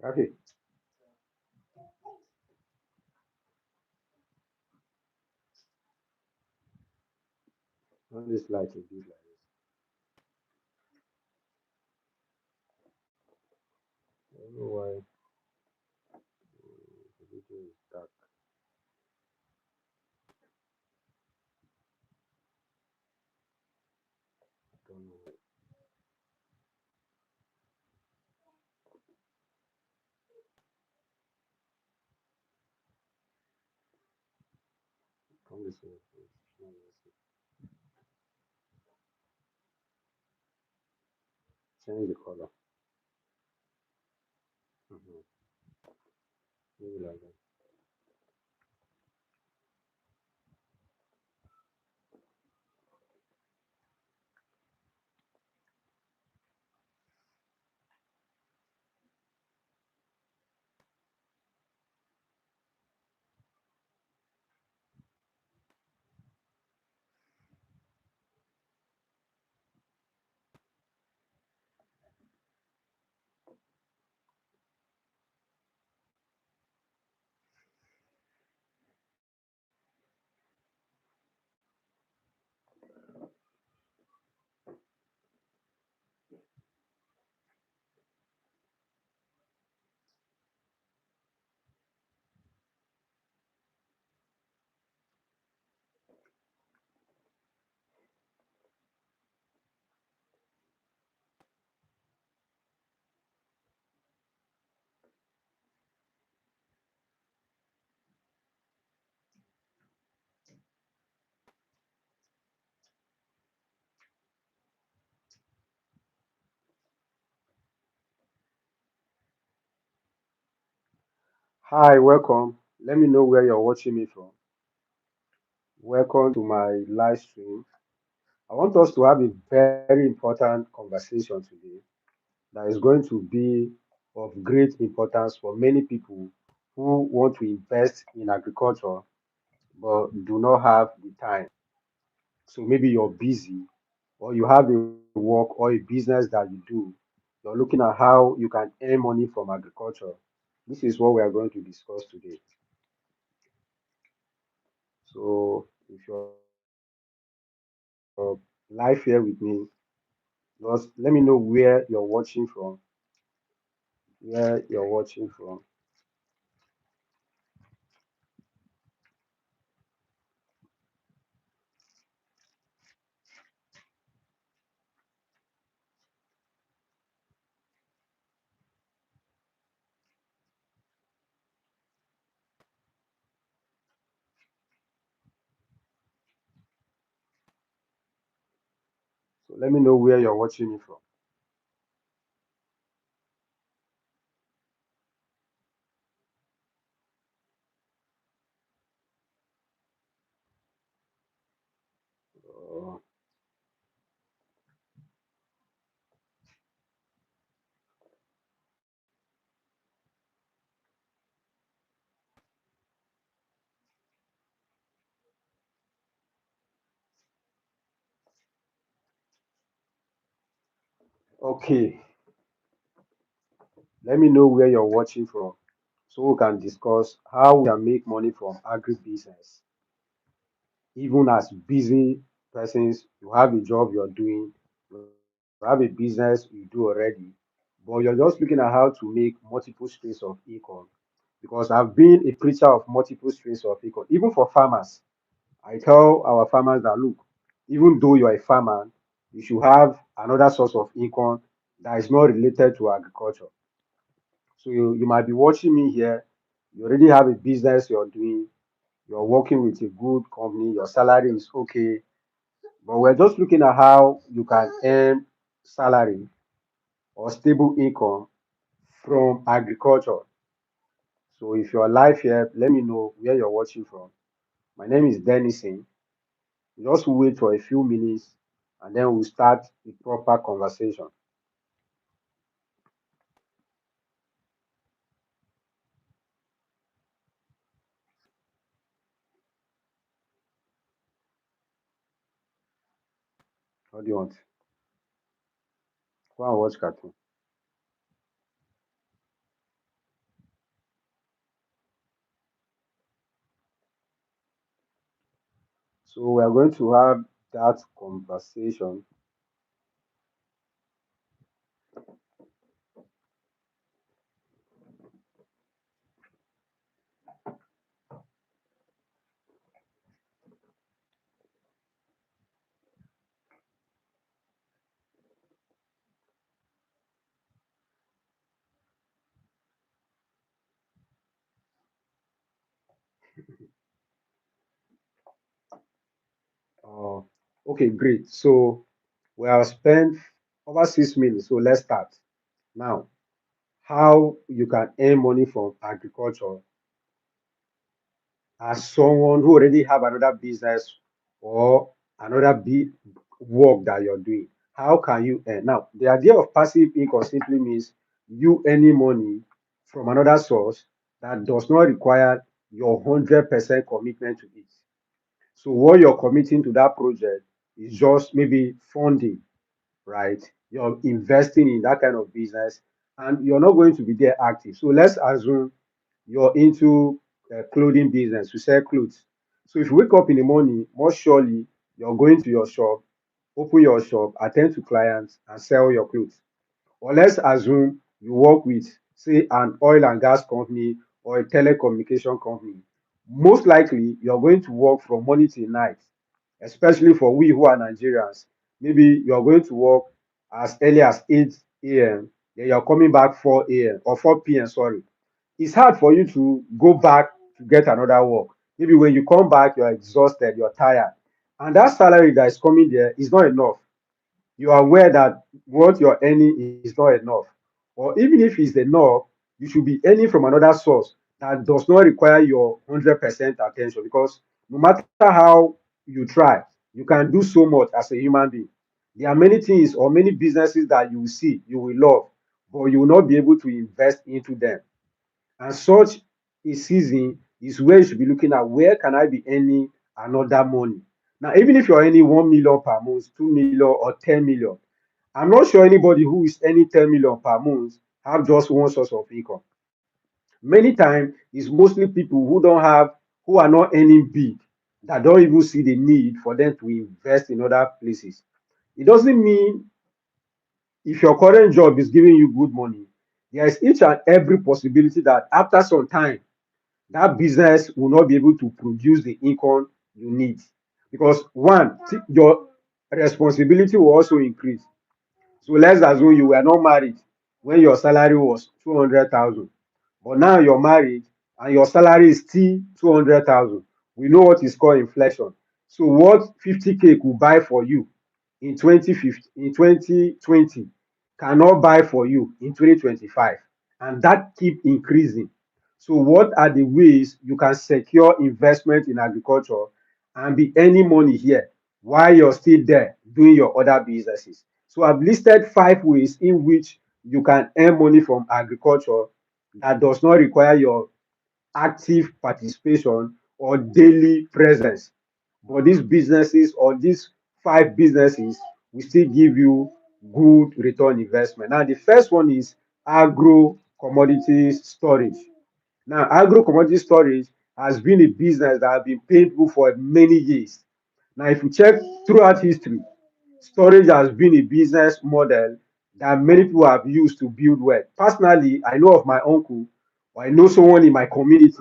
Okay, on this light a bit like this. I don't know why the video is dark. I don't know. Come this way, please. No, change the color. Mm-hmm. Maybe like that. Hi, welcome. Let me know where you're watching me from. Welcome to my live stream. I want us to have a very important conversation today that is going to be of great importance for many people who want to invest in agriculture but do not have the time. So maybe you're busy or you have a work or a business that you do. You're looking at how you can earn money from agriculture. This is what we are going to discuss today. So if you're live here with me, just let me know where you're watching from. Where you're watching from. So let me know where you're watching me from. Uh, okay, let me know where you're watching from so we can discuss how we can make money from agribusiness. Even as busy persons, you have a job you're doing, you have a business you do already, but you're just looking at how to make multiple streams of income. Because I've been a preacher of multiple streams of income, even for farmers. I tell our farmers that look, even though you're a farmer, you should have another source of income that is not related to agriculture. So you might be watching me here, you already have a business you're doing, you're working with a good company, your salary is okay, but we're just looking at how you can earn salary or stable income from agriculture. So if you're live here, let me know where you're watching from. My name is Denison. Just wait for a few minutes and then we'll start the proper conversation. What do you want? Go and watch cartoon. So we are going to have that conversation. Uh, okay, great. So we have spent over 6 minutes. So let's start now. How you can earn money from agriculture as someone who already have another business or another big work that you're doing. How can you earn? Now, the idea of passive income simply means you earning money from another source that does not require your 100% commitment to it. So what you're committing to that project is just maybe funding, right? You're investing in that kind of business and you're not going to be there active. So let's assume you're into clothing business, you sell clothes. So if you wake up in the morning, most surely you're going to your shop, open your shop, attend to clients, and sell your clothes. Or let's assume you work with, say, an oil and gas company or a telecommunication company. Most likely, you're going to work from morning till night, especially for we who are Nigerians. Maybe you're going to work as early as 8 a.m., then you're coming back 4 a.m. or 4 p.m., sorry. It's hard for you to go back to get another work. Maybe when you come back, you're exhausted, you're tired. And that salary that is coming there is not enough. You are aware that what you're earning is not enough. Or even if it's enough, you should be earning from another source that does not require your 100% attention because no matter how you try, you can do so much as a human being. There are many things or many businesses that you will see, you will love, but you will not be able to invest into them. And such a season is where you should be looking at where can I be earning another money. Now, even if you're earning 1 million per month, 2 million, or 10 million, I'm not sure anybody who is earning 10 million per month have just one source of income. Many times it's mostly people who don't have, who are not earning big, that don't even see the need for them to invest in other places. It doesn't mean if your current job is giving you good money, there is each and every possibility that after some time that business will not be able to produce the income you need. Because one, your responsibility will also increase. So let's assume you were not married when your salary was 200,000, but now you're married and your salary is still 200,000. We know what is called inflation. So what 50K could buy for you in 2050, in 2020 cannot buy for you in 2025, and that keep increasing. So what are the ways you can secure investment in agriculture and be earning money here while you're still there doing your other businesses? So I've listed 5 ways in which you can earn money from agriculture that does not require your active participation or daily presence. But these businesses or these 5 businesses will still give you good return investment. Now, the first one is agro commodities storage. Now, agro commodity storage has been a business that has been painful for many years. Now, if you check throughout history, storage has been a business model that many people have used to build wealth. Personally, I know of my uncle, or I know someone in my community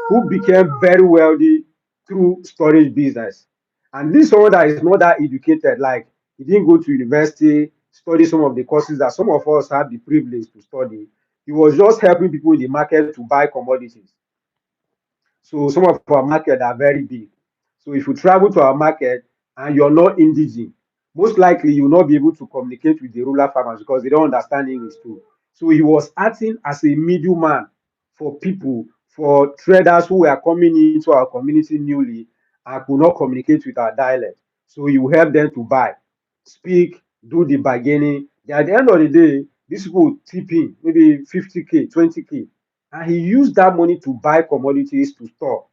who became very wealthy through storage business. And this someone that is not that educated, like he didn't go to university, study some of the courses that some of us have the privilege to study. He was just helping people in the market to buy commodities. So some of our market are very big. So if you travel to our market and you're not indigenous, most likely you will not be able to communicate with the rural farmers because they don't understand English too. So he was acting as a middleman for people, for traders who were coming into our community newly and could not communicate with our dialect. So he will help them to buy, speak, do the bargaining. Then at the end of the day, these people will tip in maybe 50K, 20K, and he used that money to buy commodities to store.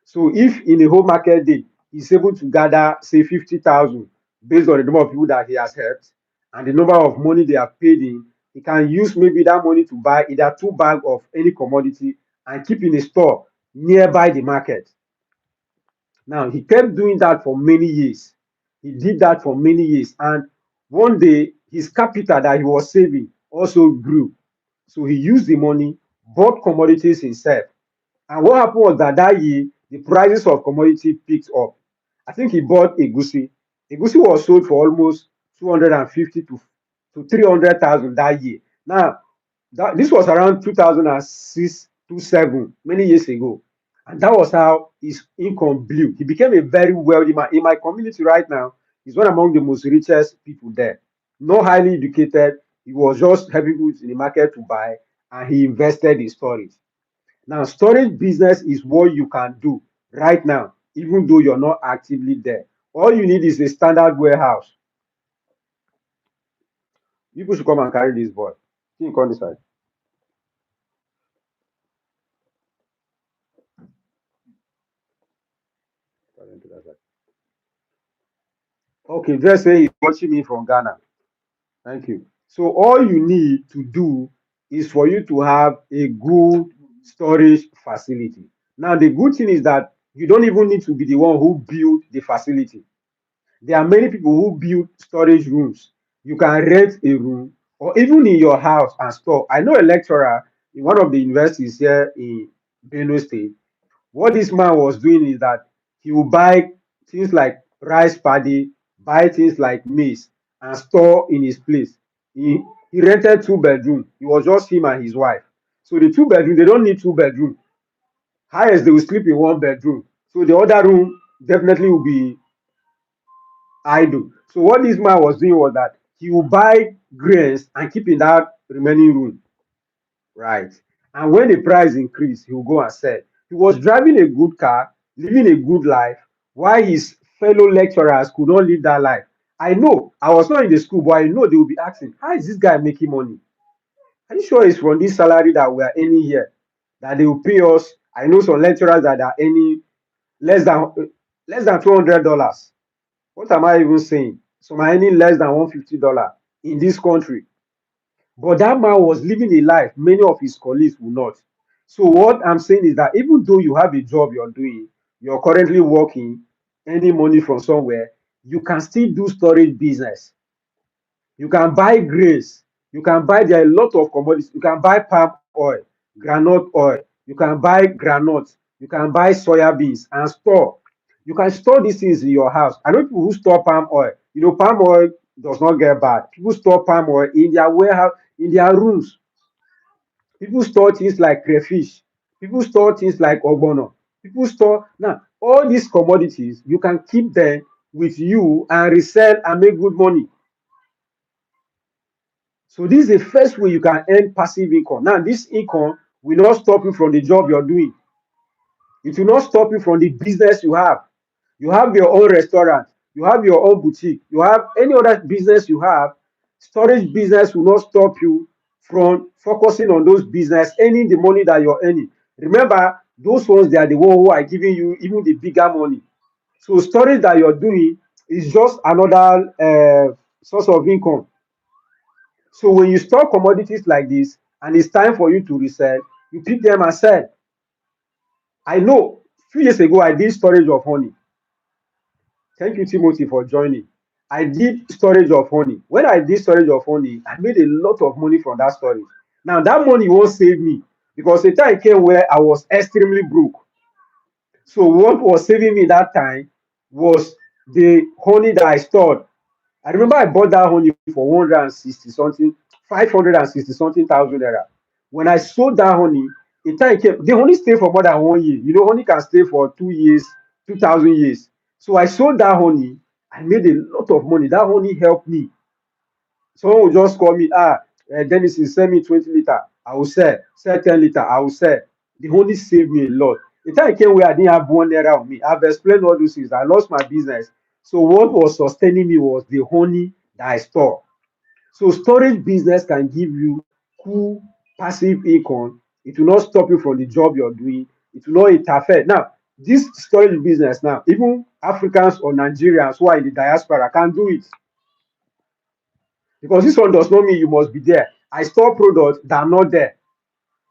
So if in a whole market day, he's able to gather, say, 50,000 based on the number of people that he has helped and the number of money they have paid him, he can use maybe that money to buy either 2 bags of any commodity and keep in a store nearby the market. Now he kept doing that for many years. He did that for many years, and one day his capital that he was saving also grew. So he used the money, bought commodities himself. And what happened was that that year, the prices of commodity picked up. I think he bought Egusi. Egusi was sold for almost 250 to 300,000 that year. Now, this was around 2006 to 7, many years ago. And that was how his income blew. He became a very wealthy man. In my community right now, he's one among the most richest people there. Not highly educated. He was just helping people in the market to buy, and he invested in storage. Now, storage business is what you can do right now, even though you're not actively there. All you need is a standard warehouse. People should come and carry this boy. Can you come this side? Okay, just say he's watching me from Ghana. Thank you. So all you need to do is for you to have a good storage facility. Now, the good thing is that you don't even need to be the one who built the facility. There are many people who build storage rooms. You can rent a room or even in your house and store. I know a lecturer in one of the universities here in Benue State. What this man was doing is that he will buy things like rice paddy, buy things like maize, and store in his place. He rented 2 bedroom. It was just him and his wife. So the 2 bedroom, they don't need 2 bedroom. Highest they will sleep in 1 bedroom. So the other room definitely will be idle. So what this man was doing was that he will buy grains and keep in that remaining room. Right. And when the price increased, he will go and sell. He was driving a good car, living a good life, while his fellow lecturers could not live that life. I know, I was not in the school, but I know they will be asking, how is this guy making money? Are you sure it's from this salary that we are earning here that they will pay us? I know some lecturers that are earning less than $200. What am I even saying? Some are earning less than $150 in this country. But that man was living a life many of his colleagues will not. So what I'm saying is that even though you have a job you're doing, you're currently working, earning money from somewhere, you can still do storage business. You can buy grains. You can buy, there are a lot of commodities. You can buy palm oil, granite oil. You can buy granules. You can buy soya beans and store. You can store these things in your house. I know people who store palm oil. You know, palm oil does not get bad. People store palm oil in their warehouse, in their rooms. People store things like crayfish. People store things like ogbono. People store now all these commodities. You can keep them with you and resell and make good money. So this is the first way you can earn passive income. Now, this income will not stop you from the job you're doing. It will not stop you from the business you have. You have your own restaurant, you have your own boutique, you have any other business you have. Storage business will not stop you from focusing on those business, earning the money that you're earning. Remember, those ones, they are the ones who are giving you even the bigger money. So storage that you're doing is just another source of income. So when you store commodities like this and it's time for you to resell, you pick them and sell. I know a few years ago I did storage of honey. Thank you, Timothy, for joining. I did storage of honey. When I did storage of honey, I made a lot of money from that storage. Now that money won't save me because the time came where I was extremely broke. So what was saving me that time was the honey that I stored. I remember I bought that honey for 160 something, 560 something thousand naira. When I sold that honey, the time came, the honey stayed for more than 1 year. You know, honey can stay for 2 years, 2000 years. So I sold that honey. I made a lot of money. That honey helped me. Someone will just call me, Dennis, send me 20 liter. I will sell 10 liter. I will sell. The honey saved me a lot. The time came where I didn't have 1 naira on me. I've explained all those things. I lost my business. So what was sustaining me was the honey that I store. So storage business can give you cool passive income. It will not stop you from the job you're doing. It will not interfere. Now, this storage business now, even Africans or Nigerians who are in the diaspora can do it. Because this one does not mean you must be there. I store products that are not there.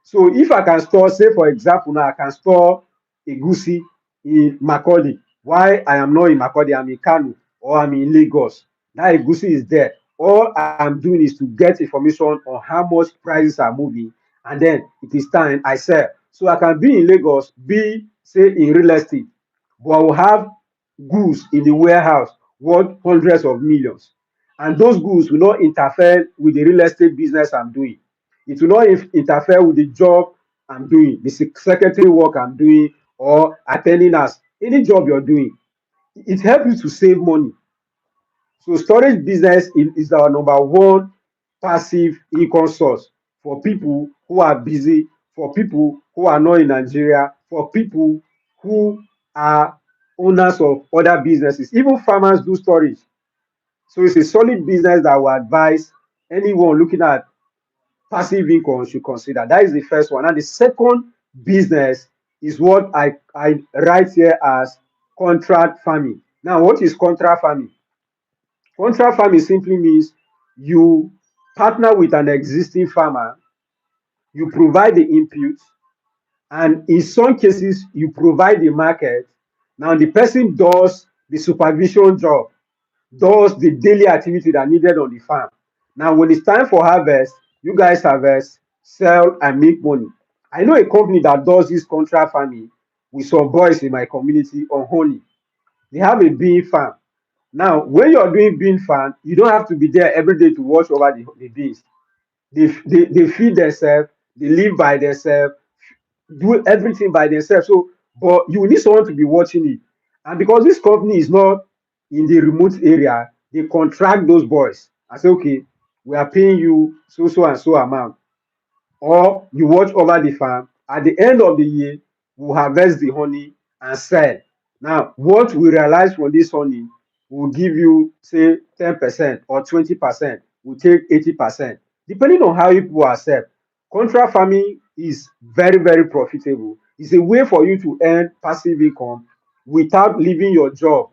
So if I can store, say for example, now I can store a goosey in Macaulay. Why I am not in Makodi, I'm in Kano or I'm in Lagos. That egusi is there. All I'm doing is to get information on how much prices are moving, and then it is time I sell. So I can be in Lagos, be say in real estate, but I will have goods in the warehouse worth hundreds of millions. And those goods will not interfere with the real estate business I'm doing. It will not interfere with the job I'm doing, the secretary work I'm doing, or attending as any job you're doing. It helps you to save money. So storage business is our number one passive income source for people who are busy, for people who are not in Nigeria, for people who are owners of other businesses. Even farmers do storage. So it's a solid business that will advise anyone looking at passive income should consider. That is the first one. And the second business is what I write here as contract farming. Now, what is contract farming? Contract farming simply means you partner with an existing farmer, you provide the inputs, and in some cases, you provide the market. Now, the person does the supervision job, does the daily activity that needed on the farm. Now, when it's time for harvest, you guys harvest, sell, and make money. I know a company that does this contract farming with some boys in my community on honey. They have a bean farm. Now, when you're doing bean farm, you don't have to be there every day to watch over the beans. They feed themselves, they live by themselves, do everything by themselves. So, but you need someone to be watching it. And because this company is not in the remote area, they contract those boys and say, okay, we are paying you so so and so amount, or you watch over the farm. At the end of the year, we harvest the honey and sell. Now, what we realize from this honey will give you, say, 10% or 20%. We take 80%, depending on how people accept. Contract farming is very, very profitable. It's a way for you to earn passive income without leaving your job,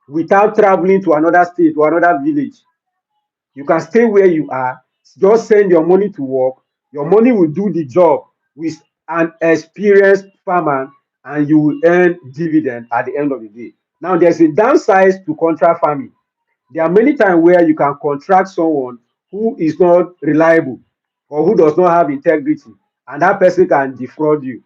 without traveling to another state or another village. You can stay where you are, just send your money to work. Your money will do the job with an experienced farmer, and you will earn dividend at the end of the day. Now, there's a downside to contract farming. There are many times where you can contract someone who is not reliable or who does not have integrity, and that person can defraud you.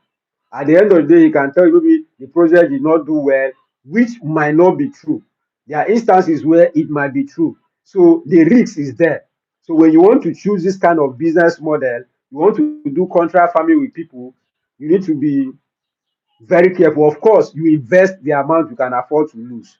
At the end of the day, he can tell you maybe the project did not do well, which might not be true. There are instances where it might be true. So the risk is there. So when you want to choose this kind of business model, you want to do contract farming with people, you need to be very careful. Of course, you invest the amount you can afford to lose.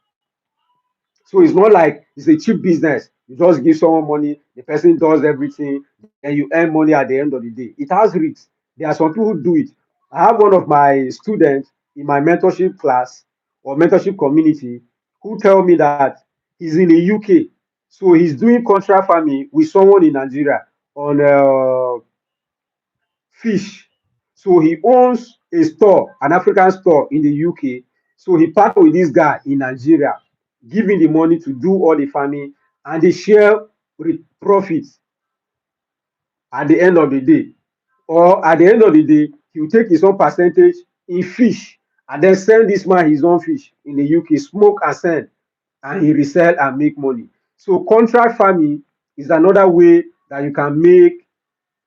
So it's not like it's a cheap business. You just give someone money, the person does everything, then you earn money at the end of the day. It has risks. There are some people who do it. I have one of my students in my mentorship class or mentorship community who tell me that he's in the UK. So he's doing contract farming with someone in Nigeria on fish. So he owns a store, an African store in the UK. So he partnered with this guy in Nigeria, giving the money to do all the farming, and they share profits at the end of the day. Or at the end of the day, he will take his own percentage in fish and then sell this man his own fish in the UK, smoke and sell, and he resell and make money. So contract farming is another way that you can make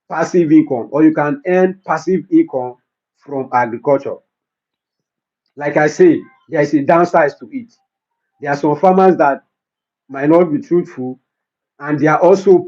passive income, or you can earn passive income from agriculture. Like I say, there is a downside to it. There are some farmers that might not be truthful, and there are also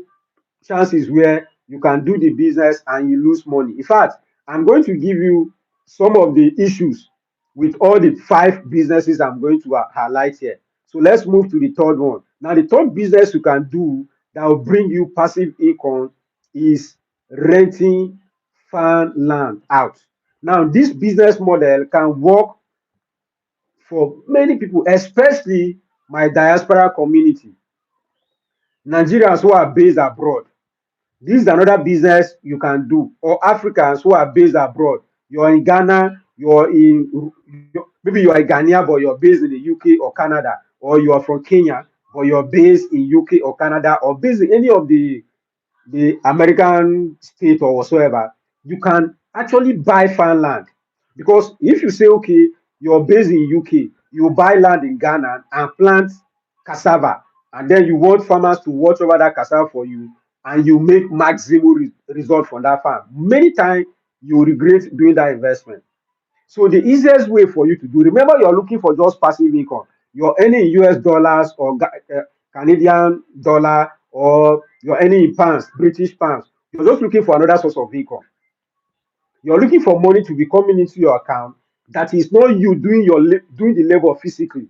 chances where you can do the business and you lose money. In fact, I'm going to give you some of the issues with all the five businesses I'm going to highlight here. So let's move to the third one. Now, the third business you can do that will bring you passive income is renting farmland out. Now, this business model can work for many people, especially my diaspora community, Nigerians who are based abroad. This is another business you can do. Or Africans who are based abroad. You're in Ghana, maybe you are in Ghanaian, but you're based in the UK or Canada, or you are from Kenya, but you're based in UK or Canada, or based in any of the American state or whatsoever. You can actually buy farmland, because if you say, okay, you're based in UK, you buy land in Ghana and plant cassava, and then you want farmers to watch over that cassava for you, and you make maximum result from that farm. Many times you regret doing that investment. So the easiest way for you to do, remember you're looking for just passive income. You're earning in US dollars or Canadian dollar, or you're earning in pounds, British pounds. You're just looking for another source of income. You're looking for money to be coming into your account that is not you doing doing the labor physically.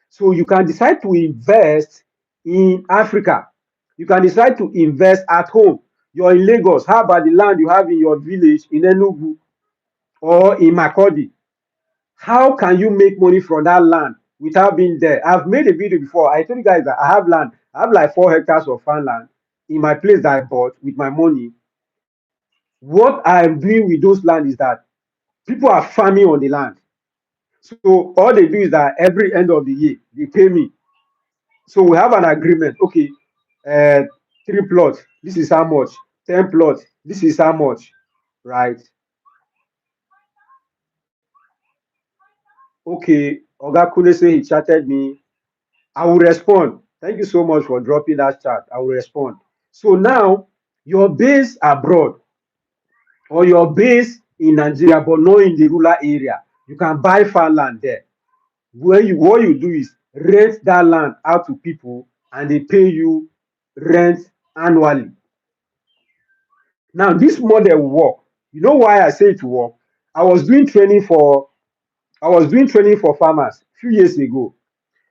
So you can decide to invest in Africa. You can decide to invest at home. You're in Lagos. How about the land you have in your village in Enugu or in Makodi? How can you make money from that land without being there? I've made a video before. I told you guys that I have land. I have like 4 hectares of farmland in my place that I bought with my money. What I'm doing with those land is that people are farming on the land. So all they do is that every end of the year they pay me. So we have an agreement. Okay, uh, 3 plots. This is how much. 10 plots. This is how much. Right? Okay. Oga Kule say he chatted me. I will respond. Thank you so much for dropping that chat. I will respond. So now your base abroad or your base in Nigeria, but not in the rural area, you can buy farmland there. Where you what you do is rent that land out to people and they pay you rent annually. Now this model will work. You know why I say it will work? I was doing training for I was doing training for farmers a few years ago.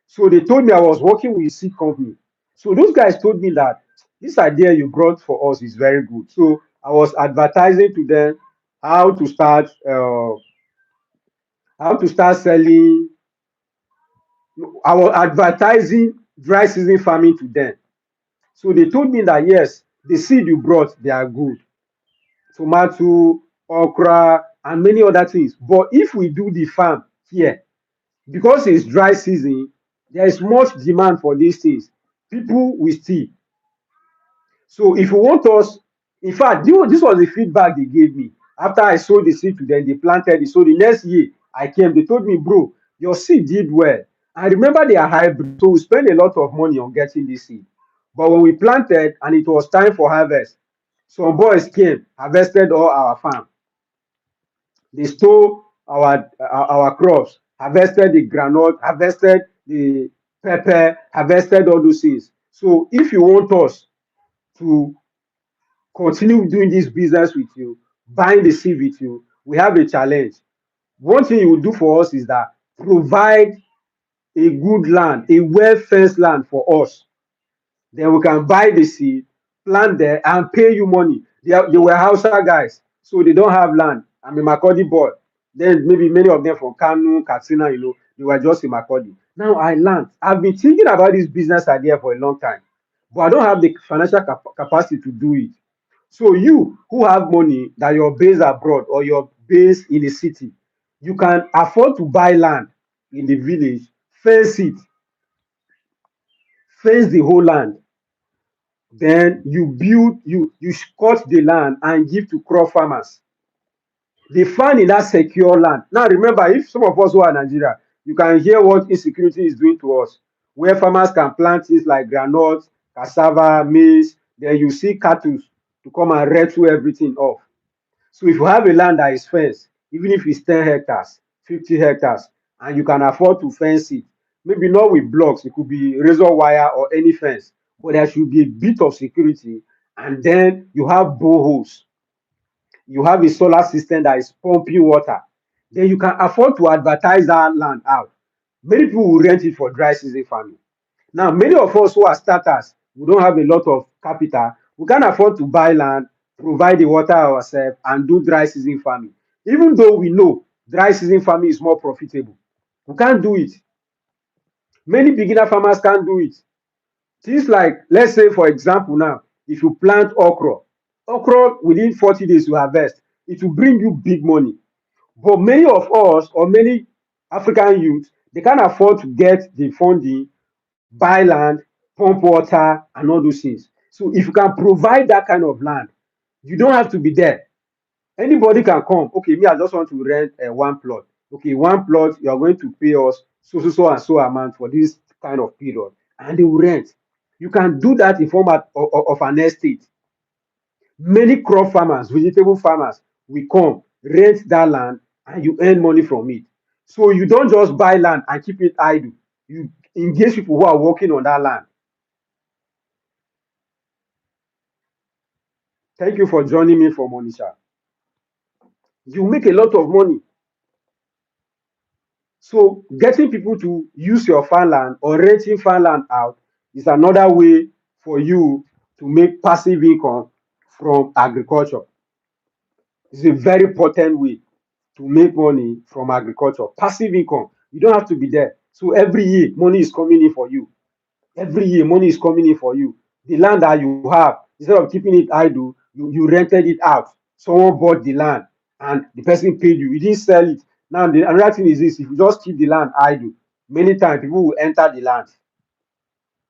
So they told me I was working with a seed company. So those guys told me that this idea you brought for us is very good. So I was advertising to them how to start selling. I was advertising dry season farming to them. So they told me that yes, the seed you brought they are good, tomato, okra, and many other things. But if we do the farm here, because it's dry season, there is much demand for these things. People will still. So if you want us, in fact, this was the feedback they gave me after I sold the seed to them. They planted it. So the next year I came, they told me, bro, your seed did well. I remember they are hybrid, so we spent a lot of money on getting this seed. But when we planted and it was time for harvest, some boys came, harvested all our farm. They stole our crops, harvested the groundnut, harvested the pepper, harvested all those things. So if you want us to continue doing this business with you, buying the seed with you, we have a challenge. One thing you will do for us is that provide a good land, a well fenced land for us. Then we can buy the seed, plant there, and pay you money. They were Hausa guys, so they don't have land. I'm a Makodi boy. Then maybe many of them from Kanu, Katsina, they were just in Makodi. Now I learned. I've been thinking about this business idea for a long time, but I don't have the financial capacity to do it. So you who have money that you're based abroad or you're based in a city, you can afford to buy land in the village, fence it, fence the whole land. Then you cut the land and give to crop farmers. They farm in that secure land. Now remember, if some of us who are in Nigeria, you can hear what insecurity is doing to us, where farmers can plant things like groundnut, cassava, maize, then you see cattle to come and wrestle everything off. So if you have a land that is fenced, even if it's 10 hectares, 50 hectares, and you can afford to fence it, maybe not with blocks, it could be razor wire or any fence, but there should be a bit of security. And then you have boreholes, you have a solar system that is pumping water. Then you can afford to advertise that land out. Many people will rent it for dry season farming. Now, many of us who are starters, we don't have a lot of capital. We can't afford to buy land, provide the water ourselves, and do dry season farming. Even though we know dry season farming is more profitable, we can't do it. Many beginner farmers can't do it. Things like, let's say, for example, now, if you plant okra within 40 days you harvest, it will bring you big money. But many of us or many African youth, they can't afford to get the funding, buy land, pump water, and all those things. So if you can provide that kind of land, you don't have to be there. Anybody can come. Okay, me, I just want to rent one plot. Okay, one plot, you are going to pay us and so amount for this kind of period, and they will rent. You can do that in form of an estate. Many crop farmers, vegetable farmers will come, rent that land, and you earn money from it. So you don't just buy land and keep it idle. You engage people who are working on that land. Thank you for joining me for Monisha. You make a lot of money. So getting people to use your farmland or renting farmland out is another way for you to make passive income from agriculture. It's a very potent way to make money from agriculture. Passive income. You don't have to be there. So every year, money is coming in for you. Every year, money is coming in for you. The land that you have, instead of keeping it idle, you rented it out. Someone bought the land and the person paid you. You didn't sell it. Now, another thing is this: if you just keep the land idle, many times people will enter the land.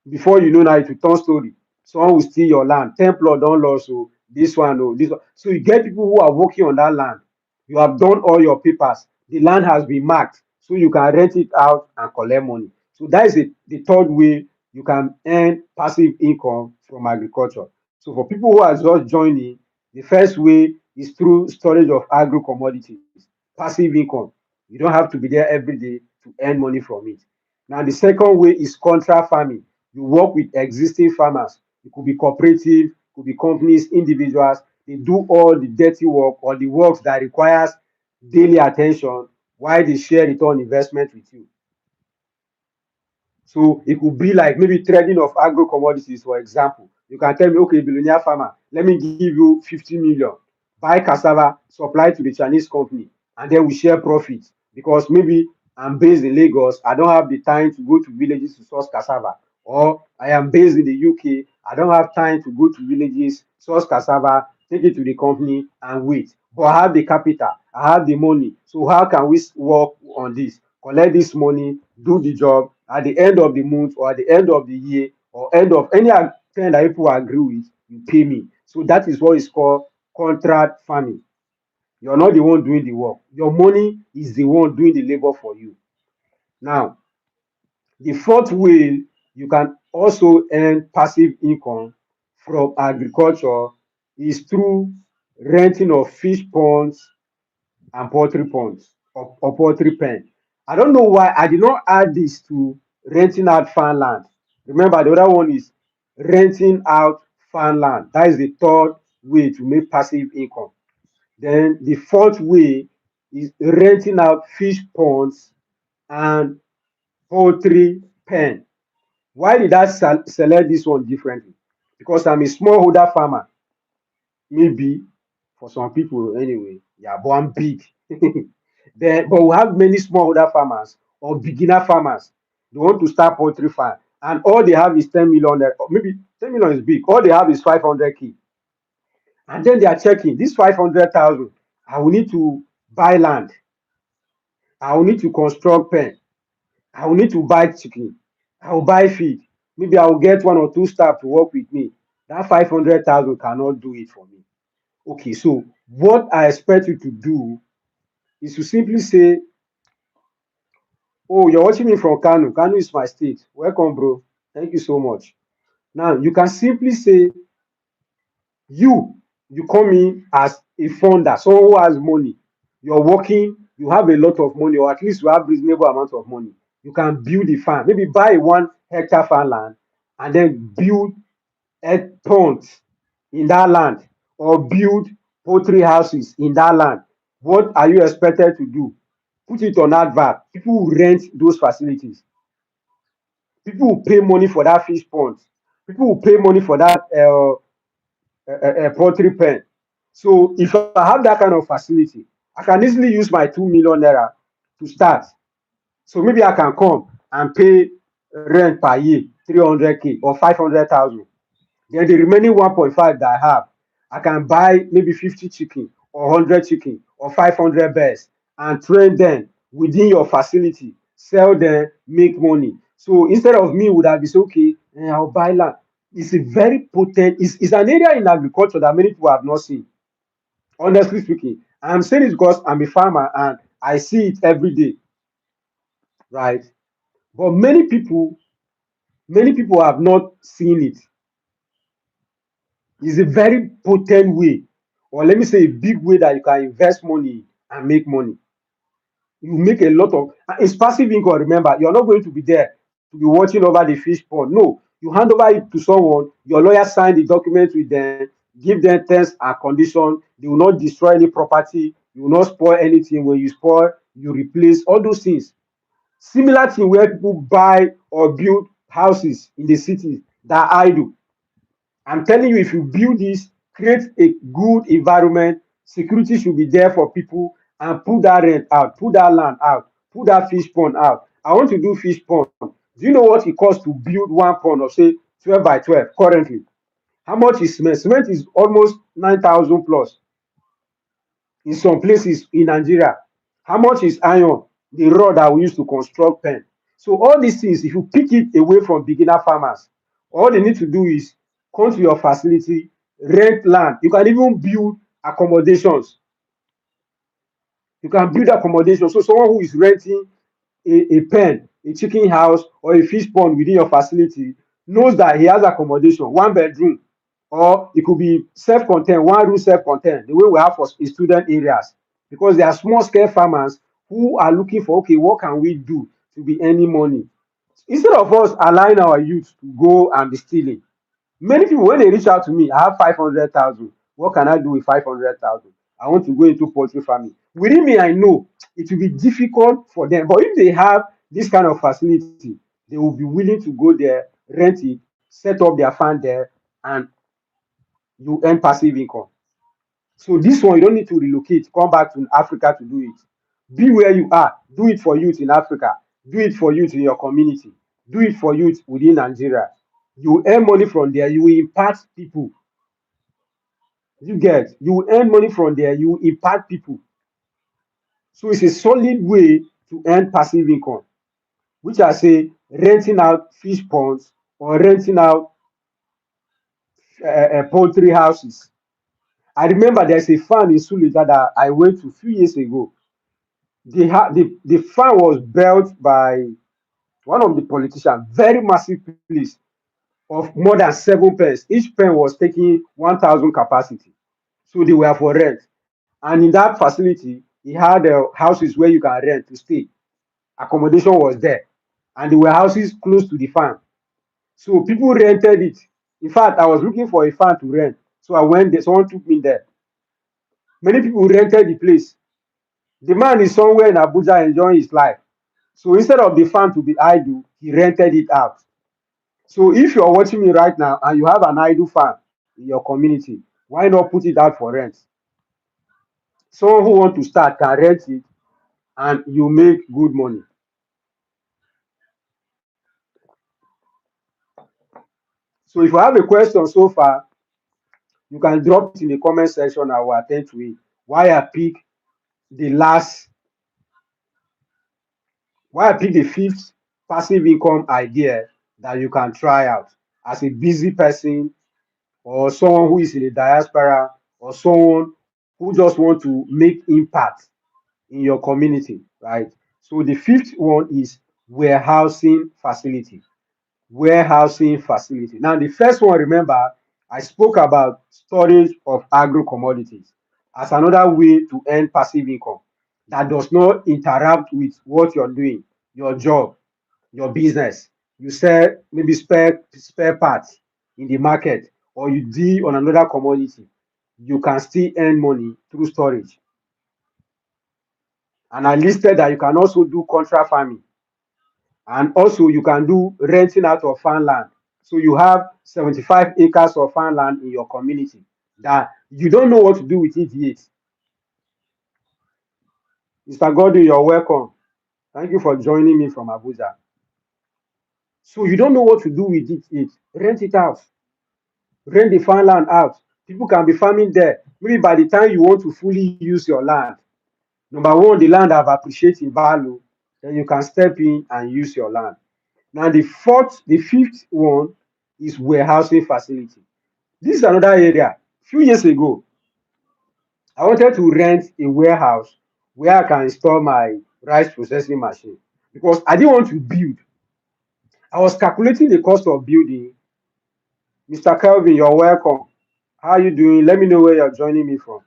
Before you know now, it will turn story. Someone will steal your land. 10 plot don't lost. So this one, oh, this one. So you get people who are working on that land. You have done all your papers. The land has been marked. So you can rent it out and collect money. So that is the third way you can earn passive income from agriculture. So for people who are just joining, the first way is through storage of agro commodities, passive income. You don't have to be there every day to earn money from it. Now, the second way is contract farming. You work with existing farmers. It could be cooperative, it could be companies, individuals. They do all the dirty work or the works that requires daily attention while they share return investment with you. So it could be like maybe trading of agro commodities, for example. You can tell me, okay, billionaire farmer, let me give you 50 million, buy cassava, supply to the Chinese company, and then we share profits. Because maybe I'm based in Lagos, I don't have the time to go to villages to source cassava. Or I am based in the UK, I don't have time to go to villages, source cassava, take it to the company and wait. But I have the capital, I have the money. So how can we work on this? Collect this money, do the job. At the end of the month or at the end of the year or end of any thing that people agree with, you pay me. So that is what is called contract farming. You're not the one doing the work. Your money is the one doing the labor for you. Now, the fourth way you can also earn passive income from agriculture is through renting of fish ponds and poultry ponds or poultry pen. I don't know why I did not add this to renting out farmland. Remember, the other one is renting out farmland. That is the third way to make passive income. Then the fourth way is renting out fish ponds and poultry pen. Why did I select this one differently? Because I'm a smallholder farmer. Maybe for some people anyway, yeah, but I'm big. Then, but we have many smallholder farmers or beginner farmers. They want to start poultry farm, and all they have is 10 million. Or maybe 10 million is big. All they have is 500K, and then they are checking this 500,000. I will need to buy land. I will need to construct pen. I will need to buy chicken. I will buy feed. Maybe I will get one or two staff to work with me. That 500,000 cannot do it for me. Okay, so what I expect you to do is to simply say, oh, you're watching me from Kano. Kano is my state. Welcome, bro. Thank you so much. Now, you can simply say, you, you come in as a funder, someone who has money. You're working, you have a lot of money, or at least you have reasonable amount of money. You can build a farm. Maybe buy 1 hectare farmland and then build egg ponds in that land or build poultry houses in that land. What are you expected to do? Put it on advert. People will rent those facilities. People will pay money for that fish pond. People will pay money for that poultry pen. So if I have that kind of facility, I can easily use my 2 million naira to start. So maybe I can come and pay rent per year 300K or 500,000. Then the remaining 1.5 that I have, I can buy maybe 50 chicken or 100 chicken or 500 birds and train them within your facility, sell them, make money. So instead of me would have been say, okay, I'll buy land. It's a very potent, it's an area in agriculture that many people have not seen. Honestly speaking, I'm saying it because I'm a farmer and I see it every day, right? But many people have not seen it. It's a very potent way, or let me say a big way that you can invest money and make money. You make a lot of, it's passive income. Remember, you're not going to be there to be watching over the fish pond. No, you hand over it to someone, your lawyer sign the document with them, give them terms and conditions. They will not destroy any property, you will not spoil anything. When you spoil, you replace all those things. Similar thing where people buy or build houses in the city that are idle. I'm telling you, if you build this, create a good environment, security should be there for people, and put that rent out, put that land out, put that fish pond out. I want to do fish pond. Do you know what it costs to build one pond of say 12 by 12 currently? How much is cement? Cement is almost 9,000 plus in some places in Nigeria. How much is iron? The rod that we use to construct pen. So all these things, if you pick it away from beginner farmers, all they need to do is come to your facility, rent land. You can even build accommodations. You can build accommodation. So someone who is renting a pen, a chicken house, or a fish pond within your facility knows that he has accommodation, one bedroom, or it could be self-contained, one room self-contained, the way we have for student areas. Because there are small scale farmers who are looking for, okay, what can we do to be earning money? Instead of us allowing our youth to go and be stealing, many people, when they reach out to me, I have 500,000. What can I do with 500,000? I want to go into poultry farming. Within me, I know it will be difficult for them. But if they have this kind of facility, they will be willing to go there, rent it, set up their farm there, and you earn passive income. So this one, you don't need to relocate, come back to Africa to do it. Be where you are. Do it for youth in Africa. Do it for youth in your community. Do it for youth within Nigeria. You earn money from there. You will impact people. You earn money from there. You impact people. So it's a solid way to earn passive income, which I say renting out fish ponds or renting out poultry houses. I remember there's a farm in Suleja that I went to a few years ago. The farm was built by one of the politicians, very massive place of more than 7 pens. Each pen was taking 1,000 capacity. So they were for rent. And in that facility, he had houses where you can rent to stay. Accommodation was there. And there were houses close to the farm. So people rented it. In fact, I was looking for a farm to rent. So I went there. Someone took me there. Many people rented the place. The man is somewhere in Abuja enjoying his life. So instead of the farm to be idle, he rented it out. So if you're watching me right now and you have an idle farm in your community, why not put it out for rent? Someone who want to start can rent it and you make good money. So if you have a question so far, you can drop it in the comment section. I will attend to it. Why I pick the last, why I pick the fifth passive income idea that you can try out as a busy person or someone who is in the diaspora or someone who just want to make impact in your community, right? So the fifth one is warehousing facility. Warehousing facility. Now, the first one, remember, I spoke about storage of agro commodities as another way to earn passive income that does not interact with what you're doing, your job, your business. You sell maybe spare parts in the market, or you deal on another commodity. You can still earn money through storage. And I listed that you can also do contract farming. And also you can do renting out of farmland. So you have 75 acres of farmland in your community that you don't know what to do with it yet. Mr. Godwin, you're welcome. Thank you for joining me from Abuja. So you don't know what to do with it yet. Rent it out. Rent the farmland out. People can be farming there. Maybe by the time you want to fully use your land, number one, the land have appreciated in value, then you can step in and use your land. Now the fifth one is warehousing facility. This is another area. A few years ago, I wanted to rent a warehouse where I can install my rice processing machine because I didn't want to build. I was calculating the cost of building. Mr. Kelvin, you're welcome. How are you doing? Let me know where you're joining me from.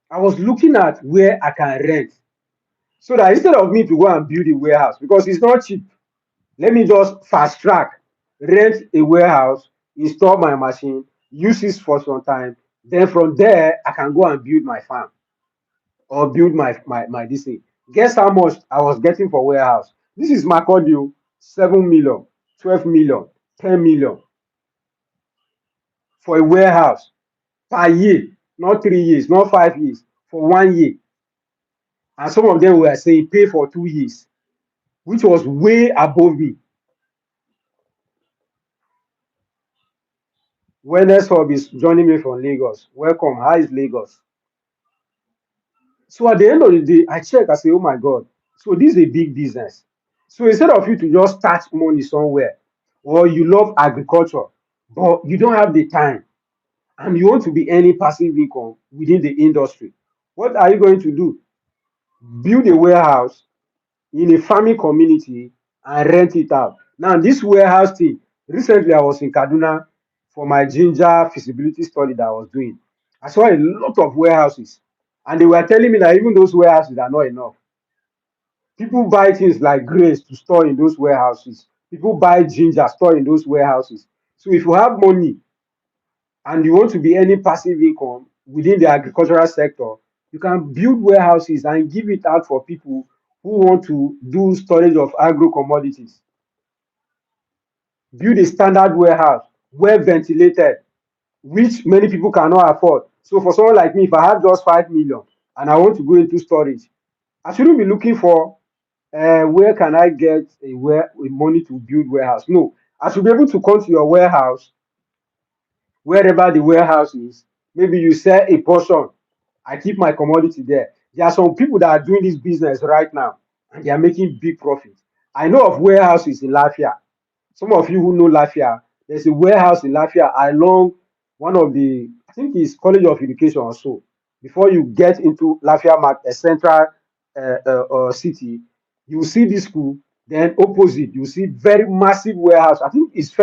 I was looking at where I can rent so that instead of me to go and build a warehouse, because it's not cheap, let me just fast track, rent a warehouse, install my machine, use it for some time. Then from there, I can go and build my farm or build my this thing. Guess how much I was getting for warehouse? This is Macadio, 7 million, 12 million, 10 million for a warehouse per year, not 3 years, not 5 years, for 1 year. And some of them were saying pay for 2 years, which was way above me. Wellness Hub is joining me from Lagos. Welcome. How is Lagos? So at the end of the day, I check, I say, oh my God. So this is a big business. So instead of you to just start money somewhere, or you love agriculture, but you don't have the time and you want to be earning passive income within the industry, what are you going to do? Build a warehouse in a farming community and rent it out. Now, this warehouse thing, recently I was in Kaduna for my ginger feasibility study that I was doing. I saw a lot of warehouses, and they were telling me that even those warehouses are not enough. People buy things like grains to store in those warehouses. People buy ginger, store in those warehouses. So if you have money and you want to be earning passive income within the agricultural sector, you can build warehouses and give it out for people who want to do storage of agro commodities. Build a standard warehouse, well ventilated, which many people cannot afford. So for someone like me, if I have just 5 million and I want to go into storage, I shouldn't be looking for where can I get a money to build warehouse. No, I should be able to come to your warehouse, wherever the warehouse is. Maybe you sell a portion. I keep my commodity there. There are some people that are doing this business right now and they are making big profits. I know of warehouses in Lafia. Some of you who know Lafia, there's a warehouse in Lafia along one of the, I think it's College of Education or so. Before you get into Lafia, a central city, you see this school. Then opposite, you see very massive warehouse. I think it's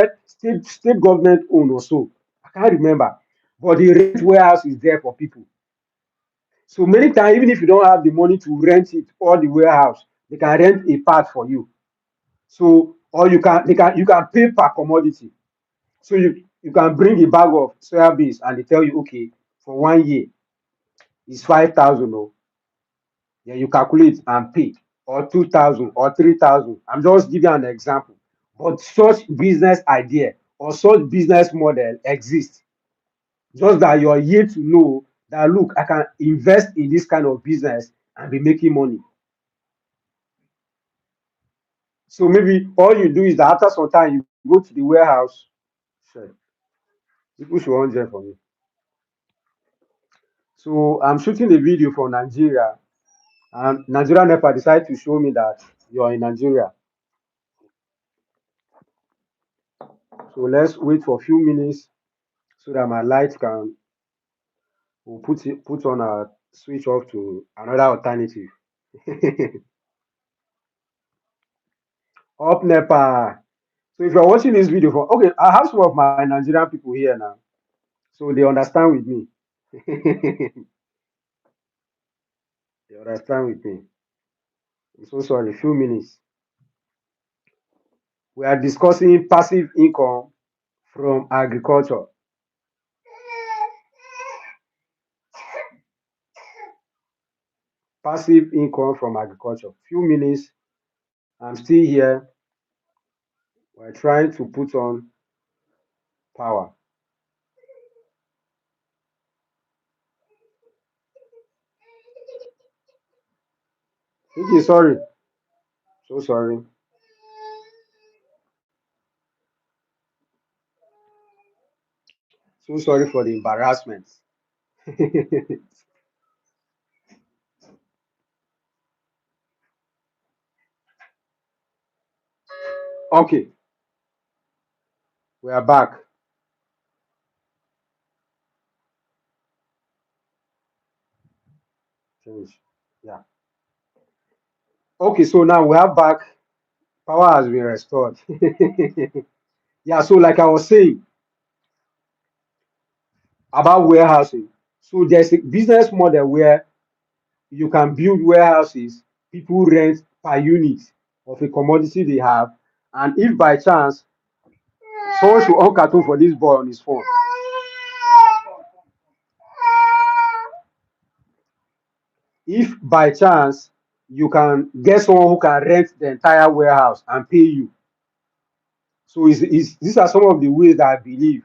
state government owned or so. I can't remember, but the rent warehouse is there for people. So many times, even if you don't have the money to rent it or the warehouse, they can rent a part for you. So or you can pay per commodity. So you can bring a bag of soya beans and they tell you, okay, for 1 year it's 5,000. Oh, then you calculate and pay, or 2,000 or 3,000. I'm just giving an example. But such business idea or such business model exists. Just that you're here to know that look, I can invest in this kind of business and be making money. So maybe all you do is that after some time you go to the warehouse. Sure, people should want for me. So I'm shooting a video from Nigeria, and Nigeria NEPA decided to show me that you're in Nigeria. So let's wait for a few minutes so that my light can we'll put on a switch off to another alternative. Up NEPA. So if you're watching this video for okay, I have some of my Nigerian people here now, so they understand with me. They understand with me. I'm so sorry. Few minutes. We are discussing passive income from agriculture. Passive income from agriculture. Few minutes. I'm still here. We're trying to put on power. Okay, sorry. So sorry. So sorry for the embarrassment. Okay, we are back. Change. Yeah. Okay, so now we are back. Power has been restored. Yeah, so like I was saying about warehousing. So there's a business model where you can build warehouses, people rent per unit of a commodity they have. And if by chance someone should on cartoon for this boy on his phone, if by chance you can get someone who can rent the entire warehouse and pay you. So these are some of the ways that I believe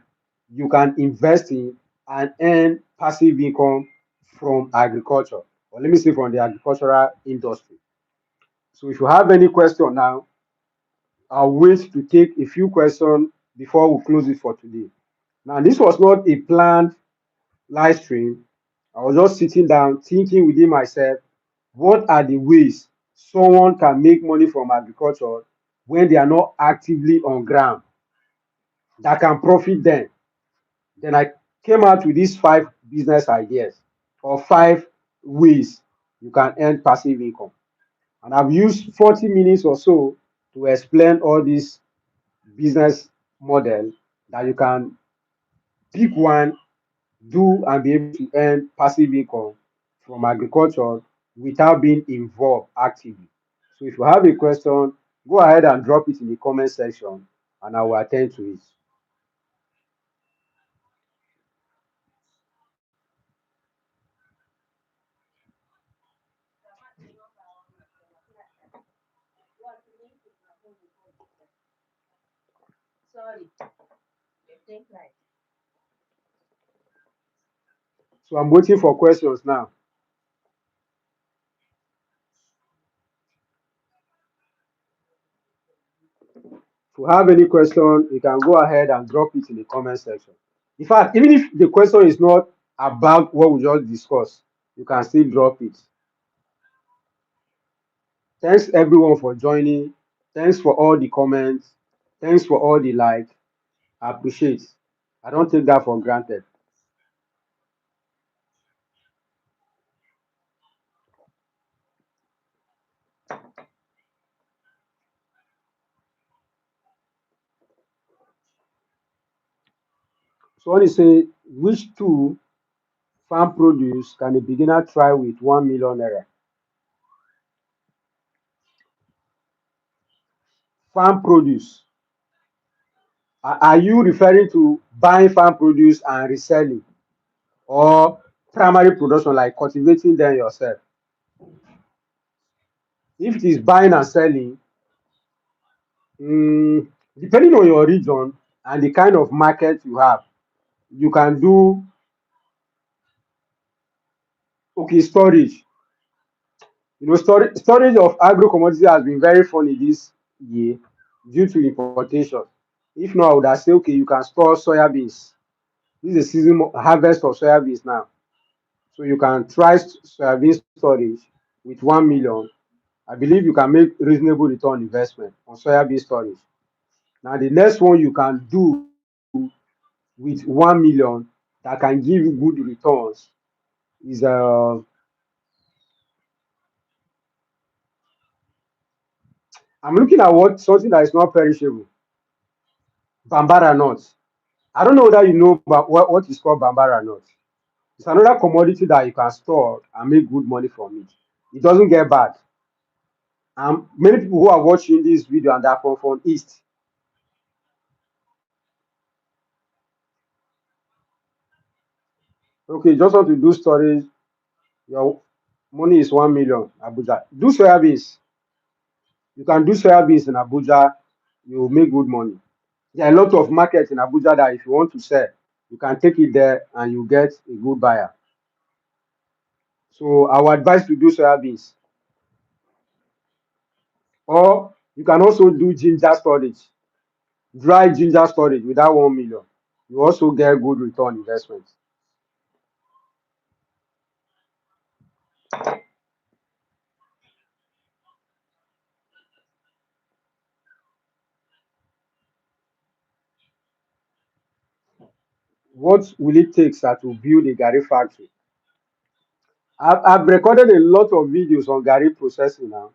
you can invest in and earn passive income from agriculture, or let me say from the agricultural industry. So if you have any question now, I'll wait to take a few questions before we close it for today. Now, this was not a planned live stream. I was just sitting down thinking within myself, what are the ways someone can make money from agriculture when they are not actively on ground that can profit them? Then I came out with these five business ideas or five ways you can earn passive income. And I've used 40 minutes or so to explain all these business model that you can pick one, do, and be able to earn passive income from agriculture without being involved actively. So if you have a question, go ahead and drop it in the comment section and I will attend to it. So I'm waiting for questions now. If you have any question, you can go ahead and drop it in the comment section. In fact, even if the question is not about what we just discussed, you can still drop it. Thanks everyone for joining. Thanks for all the comments. Thanks for all the like. I appreciate. I don't take that for granted. So when you say which two farm produce can a beginner try with 1 million naira? Farm produce. Are you referring to buying farm produce and reselling, or primary production like cultivating them yourself? If it is buying and selling, mm, depending on your region and the kind of market you have, you can do okay storage. Storage of agro commodity has been very funny this year due to importation. If not, I would have said, okay, you can store soya beans. This is a season harvest of soya beans now. So you can try soya bean storage with 1 million. I believe you can make reasonable return investment on soya bean storage. Now, the next one you can do with 1 million that can give you good returns is I'm looking at what something that is not perishable. Bambara nuts. I don't know whether you know about what is called Bambara nut. It's another commodity that you can store and make good money from it. It doesn't get bad. And many people who are watching this video and are from East, okay, just want to do storage. Your money is 1 million, Abuja. Do soya beans. You can do soya beans in Abuja, you will make good money. There are a lot of markets in Abuja that if you want to sell, you can take it there and you get a good buyer. So I would advise to do soya beans. Or you can also do ginger storage, dry ginger storage without 1 million. You also get good return investment. What will it take, sir, to build a Gary factory? I've recorded a lot of videos on Gary processing now.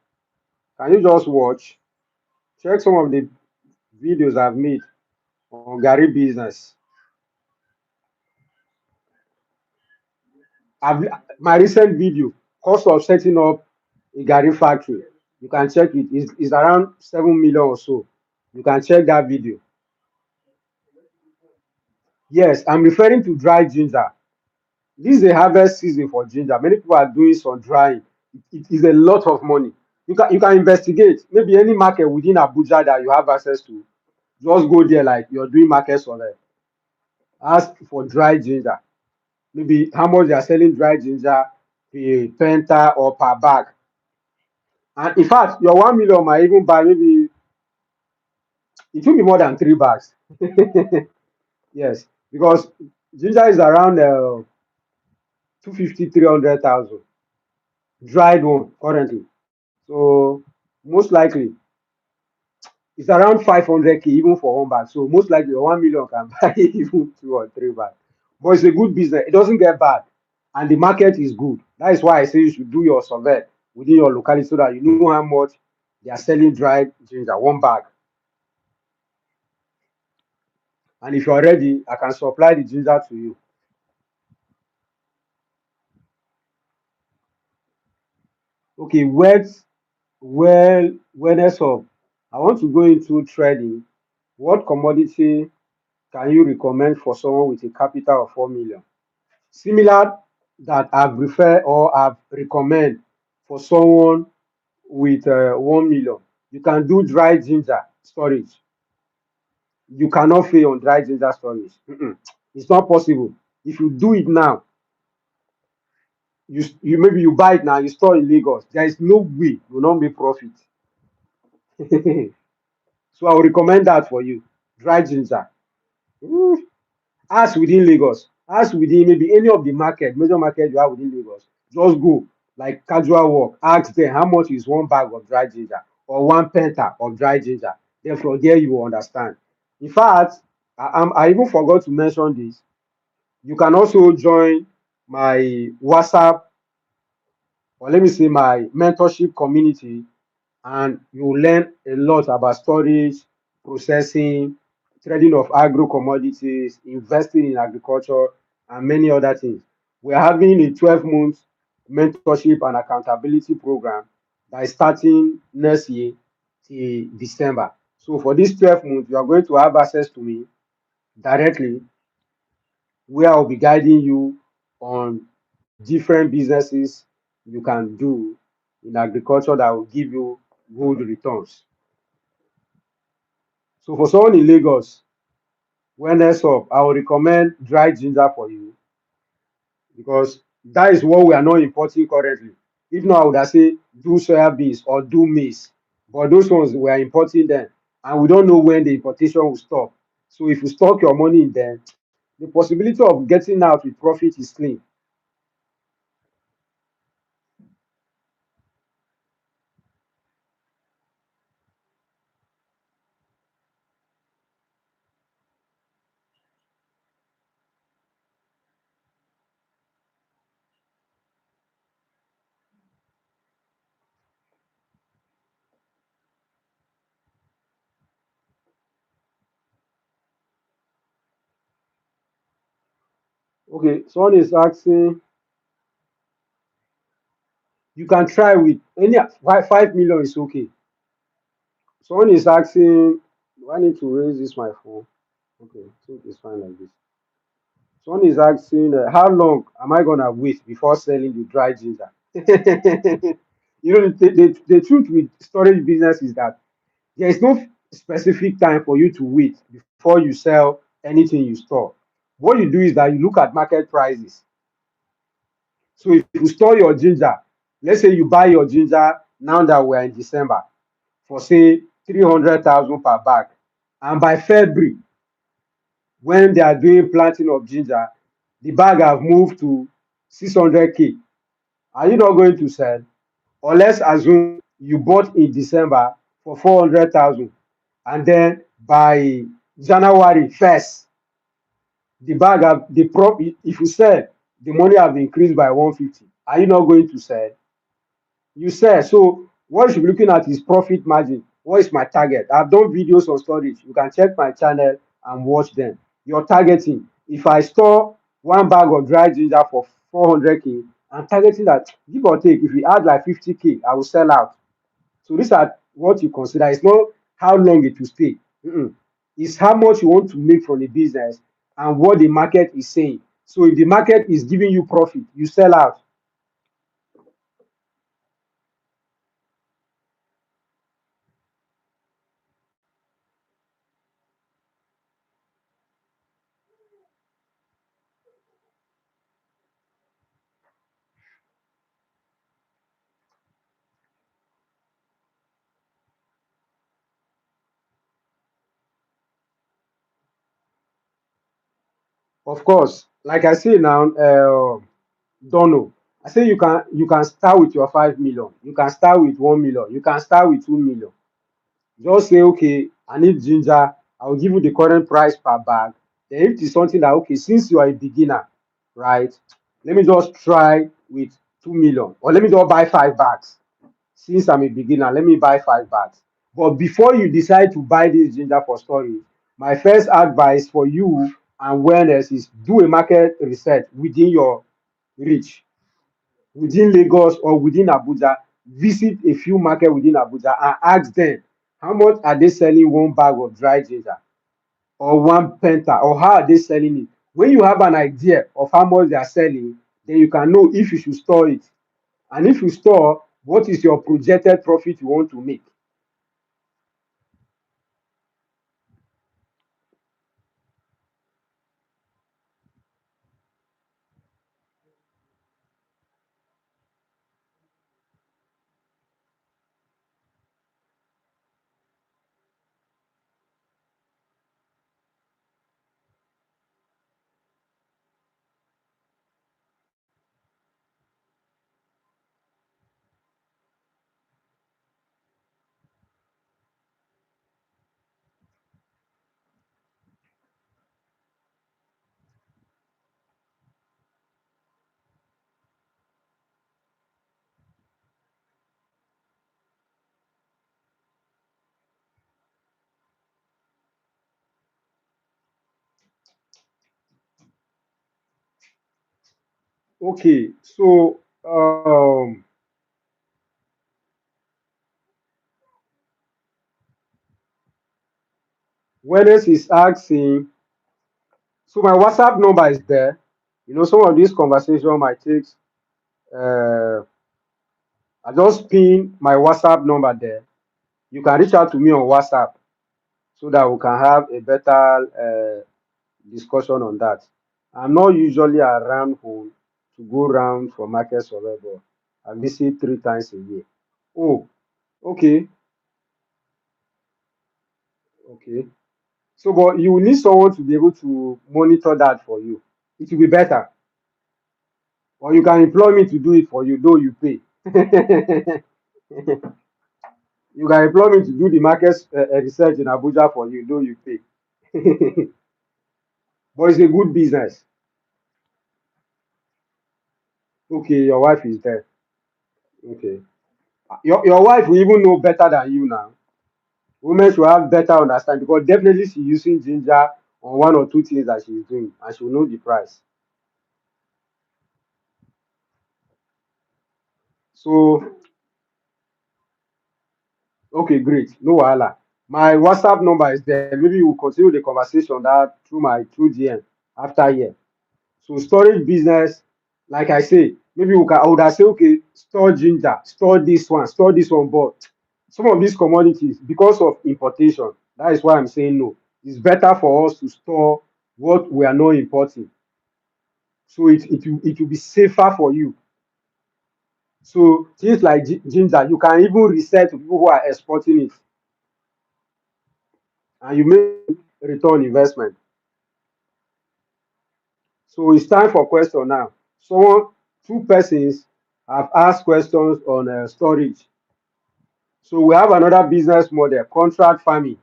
Can you just watch? Check some of the videos I've made on Gary business. I've, my recent video, cost of setting up a Gary factory. You can check it. It's around 7 million or so. You can check that video. Yes, I'm referring to dry ginger. This is a harvest season for ginger. Many people are doing some drying. It is a lot of money. You can investigate maybe any market within Abuja that you have access to. Just go there like you're doing markets on it. Ask for dry ginger. Maybe how much they are selling dry ginger per penta or per bag. And in fact, your 1 million might even buy maybe it will be more than 3 bags. Yes, because ginger is around 250, 300,000 dried one currently. So most likely it's around 500K even for one bag. So most likely 1 million can buy even 2 or 3 bags. But it's a good business. It doesn't get bad, and the market is good. That is why I say you should do your survey within your locality so that you know how much they are selling dried ginger one bag. And if you are ready, I can supply the ginger to you. Okay, wellness of. I want to go into trading. What commodity can you recommend for someone with a capital of 4 million? Similar that I've referred or I've recommend for someone with 1 million. You can do dry ginger storage. You cannot fail on dry ginger storage. It's not possible. If you do it now, you maybe you buy it now, you store in Lagos. There is no way you will not make profit. So I will recommend that for you. Dry ginger. Mm, Ask within Lagos. Ask within maybe any of the market, major market you have within Lagos. Just go like casual work. Ask them how much is one bag of dry ginger or one penta of dry ginger. Then from there you will understand. In fact, I even forgot to mention this. You can also join my WhatsApp, or let me say my mentorship community, and you learn a lot about storage, processing, trading of agro commodities, investing in agriculture, and many other things. We're having a 12-month mentorship and accountability program that is starting next year till December. So for this 12 months, you are going to have access to me directly, where I'll be guiding you on different businesses you can do in agriculture that will give you good returns. So for someone in Lagos, wellness up, I will recommend dry ginger for you because that is what we are not importing currently. If not, I would have say do soya beans or do maize. But those ones we are importing them, and we don't know when the importation will stop. So if you stock your money in them, the possibility of getting out with profit is slim. Okay, someone is asking, you can try with any 5 million is okay. Someone is asking, do I need to raise this my phone? Okay, I think it's fine like this. Someone is asking, how long am I gonna wait before selling the dry ginger? The truth with storage business is that there is no specific time for you to wait before you sell anything you store. What you do is that you look at market prices. So if you store your ginger, let's say you buy your ginger now that we're in December for say 300,000 per bag, and by February, when they are doing planting of ginger, the bag have moved to 600K. Are you not going to sell? Or let's assume you bought in December for 400,000, and then by January 1st, the bag have the prop if you sell, the money have increased by 150. Are you not going to sell? You sell. So what you should be looking at is profit margin. what is my target? I've done videos on storage. You can check my channel and watch them. Your targeting. If I store one bag of dry ginger for 400k, I'm targeting that, give or take, if we add like 50k, I will sell out. So these are what you consider. It's not how long it will stay. Mm-mm. It's how much you want to make from the business and what the market is saying. So if the market is giving you profit, you sell out. Of course, like I say now, don't know. I say you can start with your 5 million. You can start with 1 million. You can start with 2 million. Just say, okay, I need ginger. I will give you the current price per bag. Then if it's something that, okay, since you are a beginner, right? Let me just try with 2 million, or let me just buy 5 bags. Since I'm a beginner, let me buy 5 bags. But before you decide to buy this ginger for storage, my first advice for you and wellness is do a market research within your reach, within Lagos or within Abuja. Visit a few market within Abuja and ask them how much are they selling one bag of dry ginger or one penta, or how are they selling it. When you have an idea of how much they are selling, then you can know if you should store it. And if you store, what is your projected profit you want to make? Okay, so wellness is asking, so my WhatsApp number is there. You know, some of this conversation might take, uh, I just pin my WhatsApp number there. You can reach out to me on WhatsApp so that we can have a better discussion on that. I'm not usually around home to go around for market survival. I visit 3 times a year. Oh, okay, okay. So, but you will need someone to be able to monitor that for you. It will be better. Or you can employ me to do it for you, though you pay. You can employ me to do the market research in Abuja for you, though you pay. But it's a good business. Okay, your wife is there. Okay. Your wife will even know better than you now. Women should have better understanding because definitely she's using ginger on one or two things that she's doing and she'll know the price. So, okay, great. No wahala. My WhatsApp number is there. Maybe we'll continue the conversation that through my through GM after here. So storage business, like I say, maybe I would have said, okay, store ginger, store this one, but some of these commodities, because of importation, that is why I'm saying no. It's better for us to store what we are not importing. So it will be safer for you. So things like ginger, you can even resell to people who are exporting it, and you make return investment. So it's time for question now. Someone, two persons have asked questions on storage. So we have another business model, contract farming,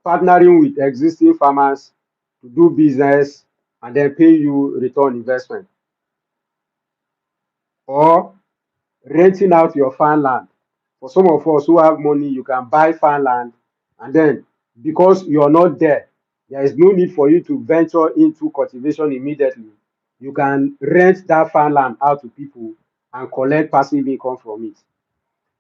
partnering with existing farmers to do business and then pay you return investment, or renting out your farmland For some of us who have money, you can buy farmland, and then because you're not there, there is no need for you to venture into cultivation immediately. You can rent that farmland out to people and collect passive income from it.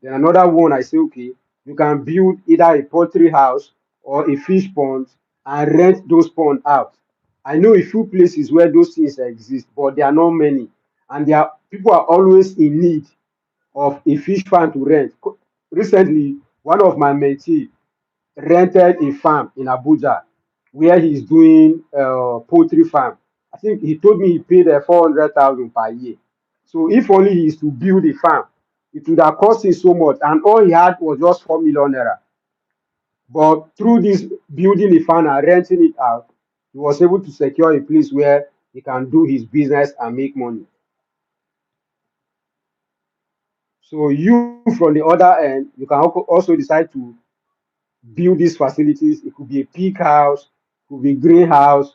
Then another one, I say, okay, you can build either a poultry house or a fish pond and rent those ponds out. I know a few places where those things exist, but there are not many. And there are people are always in need of a fish farm to rent. Recently, one of my mentees rented a farm in Abuja where he's doing poultry farm. I think he told me he paid 400,000 per year. So if only he is to build a farm, it would have cost him so much, and all he had was just 4 million naira. But through this building a farm and renting it out, he was able to secure a place where he can do his business and make money. So you from the other end, you can also decide to build these facilities. It could be a pig house, it could be greenhouse,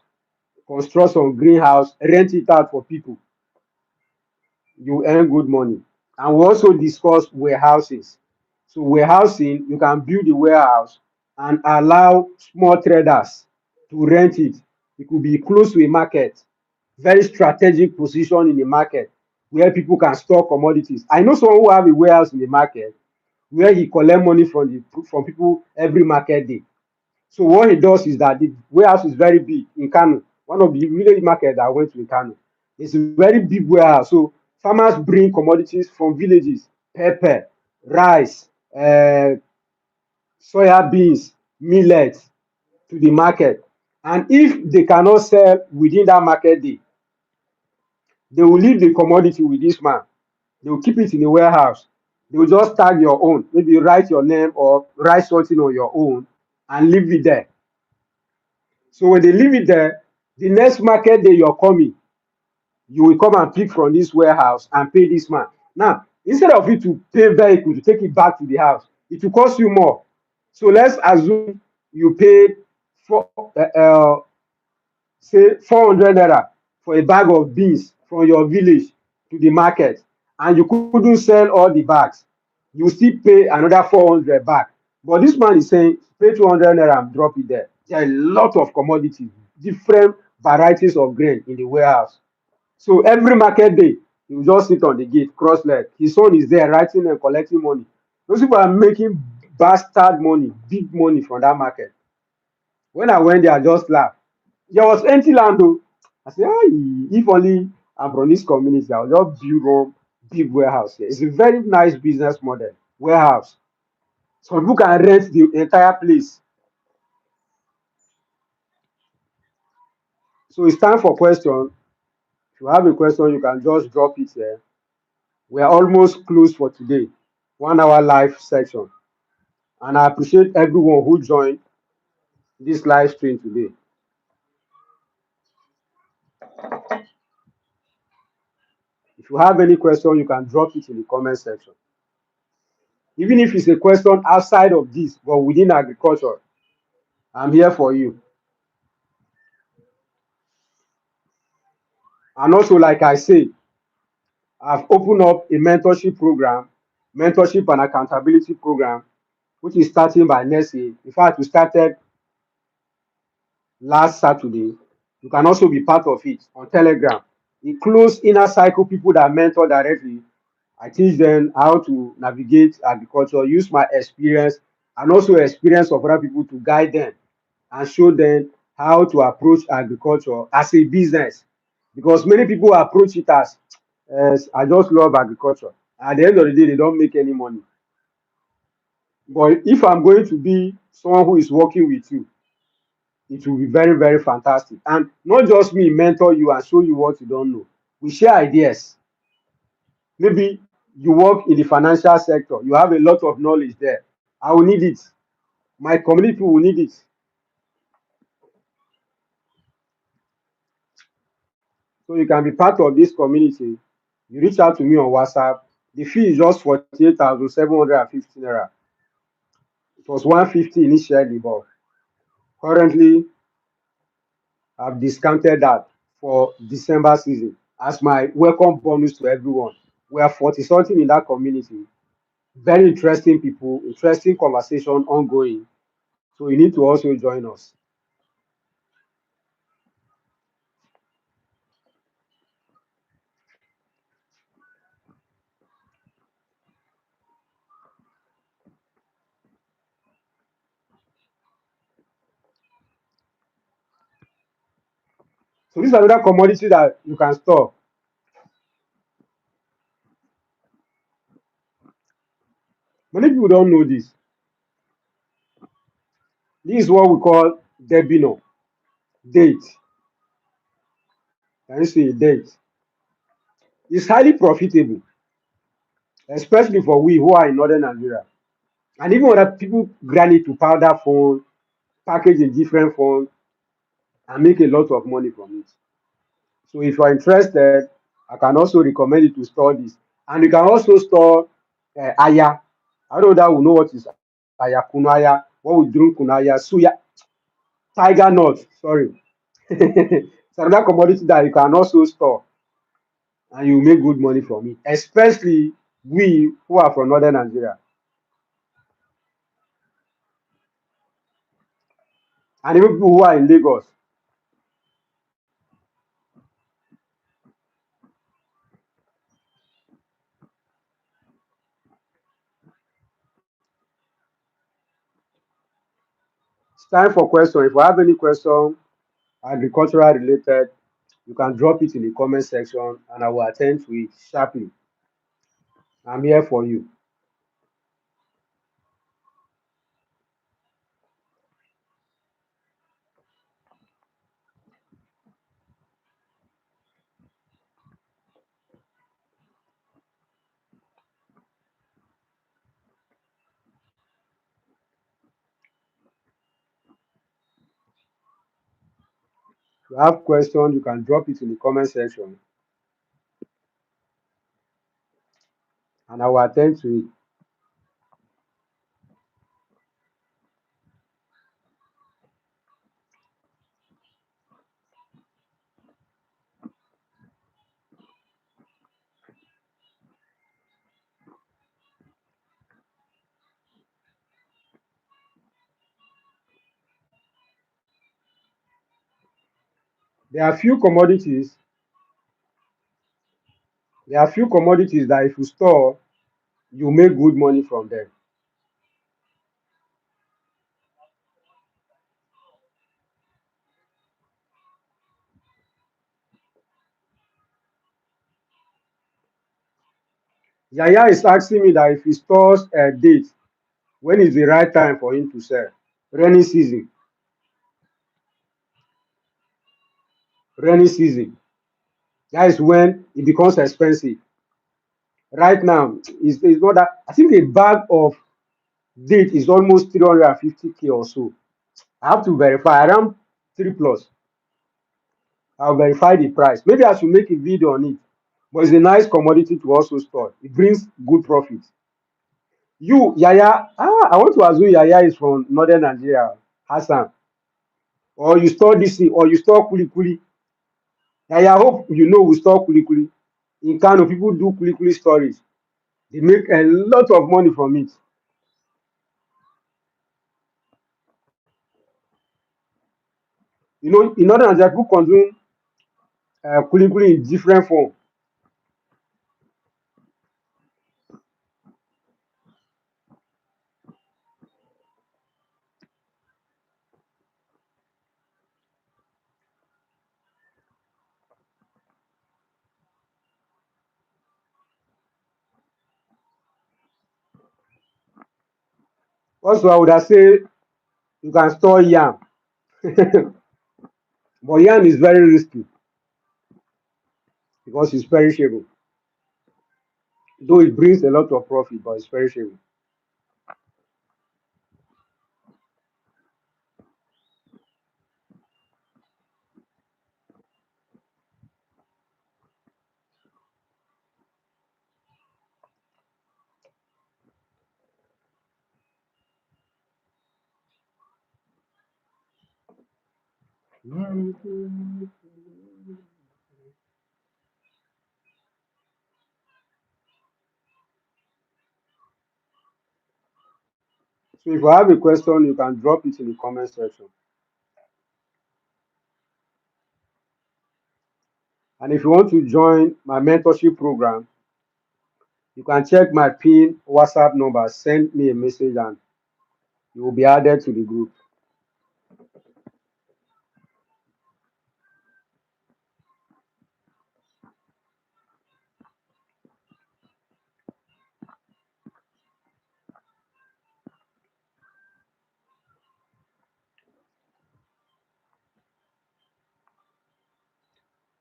construct some greenhouse, rent it out for people. You earn good money. And we also discuss warehouses. So warehousing, you can build a warehouse and allow small traders to rent it. It could be close to a market, very strategic position in the market where people can store commodities. I know someone who have a warehouse in the market where he collect money from people every market day. So what he does is that the warehouse is very big in Kano, one of the village markets that I went to in Kano. It's a very big warehouse. So farmers bring commodities from villages, pepper, rice, soya beans, millet to the market. And if they cannot sell within that market day, they will leave the commodity with this man. They will keep it in the warehouse. They will just tag your own, maybe write your name or write something on your own and leave it there. So when they leave it there, the next market day you're coming, you will come and pick from this warehouse and pay this man. Now, instead of you to pay vehicle to take it back to the house, it will cost you more. So let's assume you paid for say 400 naira for a bag of beans from your village to the market, and you couldn't sell all the bags. You still pay another 400 back. But this man is saying pay 200 naira and drop it there. There are a lot of commodities, different varieties of grain in the warehouse. So every market day, he will just sit on the gate, cross leg. His son is there writing and collecting money. Those people are making bastard money, big money from that market. When I went there, I just laughed. There was empty land though. I said, ah, if only I'm from this community, I'll just build one big warehouse here. It's a very nice business model. Warehouse. Some people can rent the entire place. So it's time for question. If you have a question, you can just drop it here. We are almost closed for today. 1 hour live section. And I appreciate everyone who joined this live stream today. If you have any question, you can drop it in the comment section. Even if it's a question outside of this, but within agriculture, I'm here for you. And also, like I say, I've opened up a mentorship program, mentorship and accountability program, which is starting by next year. In fact, we started last Saturday. You can also be part of it on Telegram. It close inner cycle people that mentor directly. I teach them how to navigate agriculture, use my experience and also experience of other people to guide them and show them how to approach agriculture as a business. Because many people approach it as I just love agriculture. At the end of the day, they don't make any money. But if I'm going to be someone who is working with you, it will be very, very fantastic. And not just me mentor you and show you what you don't know. We share ideas. Maybe you work in the financial sector, you have a lot of knowledge there. I will need it. My community will need it. So you can be part of this community. You reach out to me on WhatsApp. The fee is just 48,750 naira. It was 150 initially, but currently I've discounted that for December season as my welcome bonus to everyone. We are 40 something in that community. Very interesting people, interesting conversation ongoing. So you need to also join us. So this is another commodity that you can store. Many people don't know this. This is what we call debino, date. Can you see date? It's highly profitable, especially for we who are in northern Nigeria. And even other people grind it to powder phone, package in different phones, and make a lot of money from it. So if you are interested, I can also recommend you to store this. And you can also store aya. I don't know that we know what is aya, kunaya, what we drink kunaya, suya, tiger nut, sorry. It's another commodity that you can also store and you make good money from it, especially we who are from northern Nigeria. And even people who are in Lagos. It's time for question. If you have any question, agricultural related, you can drop it in the comment section and I will attend to it sharply. I'm here for you. If you have question, you can drop it in the comment section and I will attend to it. There are few commodities, there are few commodities that if you store, you make good money from them. Yaya is asking me that if he stores a date, when is the right time for him to sell? Rainy season. Rainy season. That is when it becomes expensive. Right now, it's not that. I think a bag of date is almost 350K or so. I have to verify around 3 plus. I'll verify the price. Maybe I should make a video on it. But it's a nice commodity to also store. It brings good profit. You, Yaya, I want to assume Yaya is from northern Nigeria, Hassan. Or you store this thing, or you store kuli kuli. Yaya, I hope you know we store kuli kuli. In Kano, people do kuli kuli storage. They make a lot of money from it. You know, in northern Nigeria, people consume kuli kuli in different form. Also, I would have say you can store yam, but yam is very risky because it's perishable. Though it brings a lot of profit, but it's perishable. So if you have a question, you can drop it in the comment section. And if you want to join my mentorship program, you can check my pin WhatsApp number, send me a message, and you will be added to the group.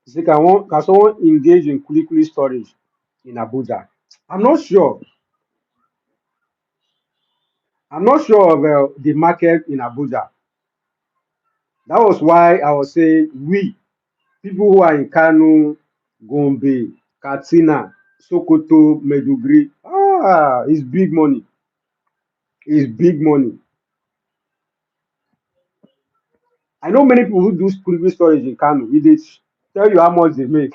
You see, can someone engage in kulikuli storage in Abuja? I'm not sure. I'm not sure of the market in Abuja. That was why I was saying we, people who are in Kano, Gombe, Katsina, Sokoto, Meduguri, it's big money. It's big money. I know many people who do kulikuli storage in Kano. If they tell you how much they make,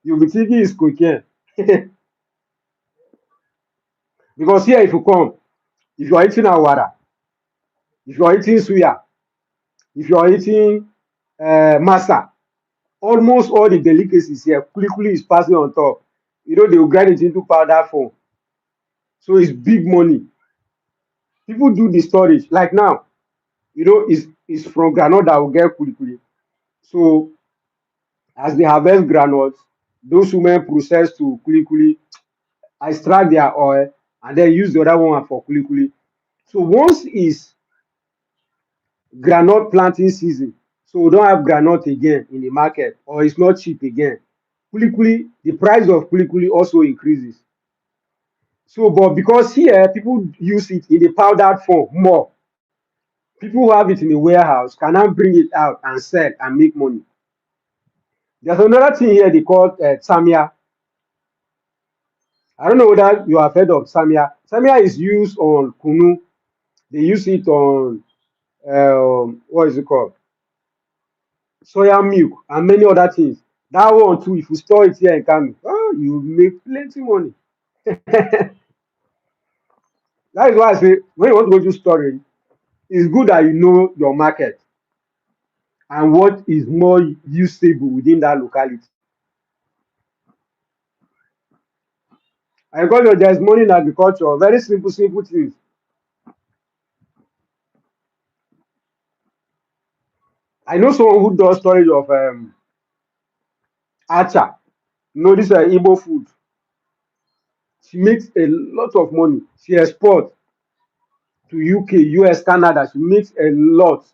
you'll be thinking it's cocaine. Because here, if you come, if you are eating awara, if you are eating suya, if you are eating masa, almost all the delicacies here, kulikuli is passing on top. They will grind it into powder form. So it's big money. People do the storage. Like now, it's from groundnut that will get kulikuli. So as they harvest groundnuts, those women process to kulikuli, extract their oil, and then use the other one for kulikuli. So once it's groundnut planting season, so we don't have groundnut again in the market, or it's not cheap again. Kulikuli, the price of kulikuli also increases. So, but because here people use it in the powdered form more, people who have it in the warehouse can now bring it out and sell and make money. There's another thing here they call Samia. I don't know whether you have heard of Samia. Samia is used on Kunu. They use it on, what is it called? Soya milk and many other things. That one too, if you store it here in Kano, you make plenty money. That is why I say when you want to go to storage, it's good that you know your market and what is more usable within that locality. Agriculture, there is money in agriculture. Very simple, simple things. I know someone who does storage of acha. This Igbo food. She makes a lot of money. She exports to UK, US, Canada. She makes a lot.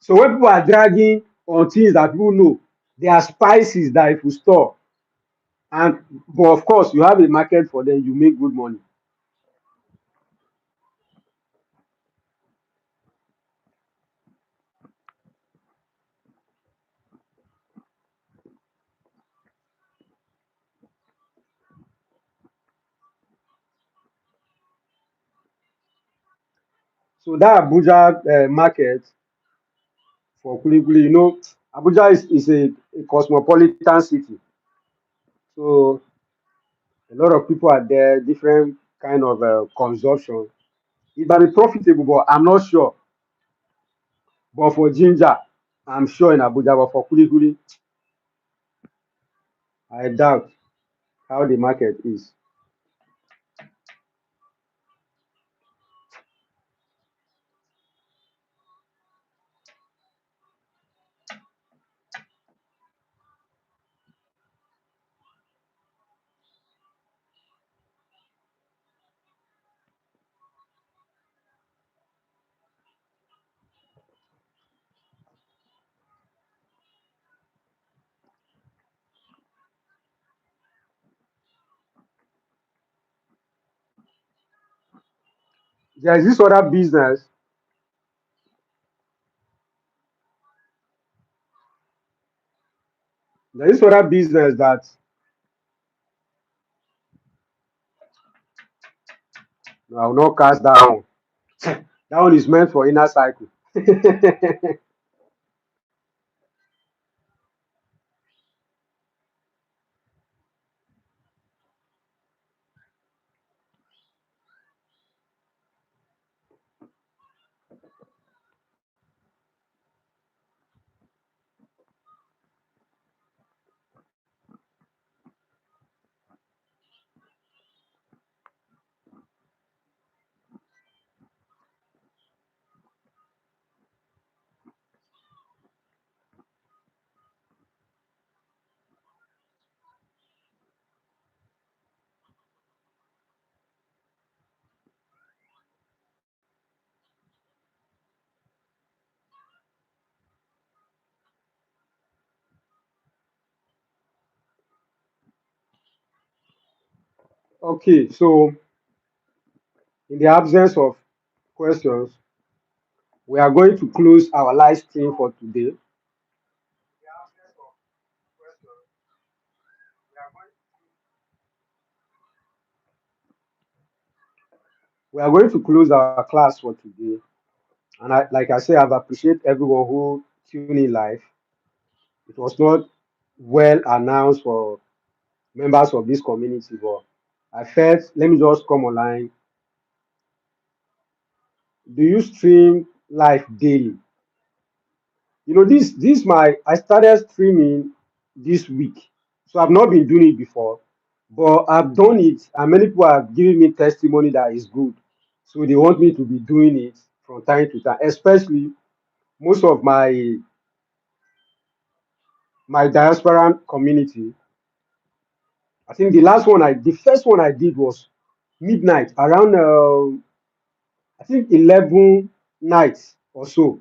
So when people are dragging on things that people know, there are spices that if you store, and but of course you have a market for them, you make good money. So that Abuja market for kulikuli, Abuja is a cosmopolitan city. So a lot of people are there, different kind of consumption. It might be profitable, but I'm not sure. But for ginger, I'm sure in Abuja, but for kulikuli, I doubt how the market is. There is this other business. There is other business that I will not cast down. That one is meant for inner cycle. Okay, so in the absence of questions, we are going to close our live stream for today. We are going to close our class for today. And like I said, I've appreciate everyone who tuned in live. It was not well announced for members of this community, but I felt let me just come online. Do you stream live daily? This my I started streaming this week, so I've not been doing it before, but I've done it, and many people have given me testimony that it's good. So they want me to be doing it from time to time, especially most of my diaspora community. I think the first one I did was midnight around I think 11 nights or so.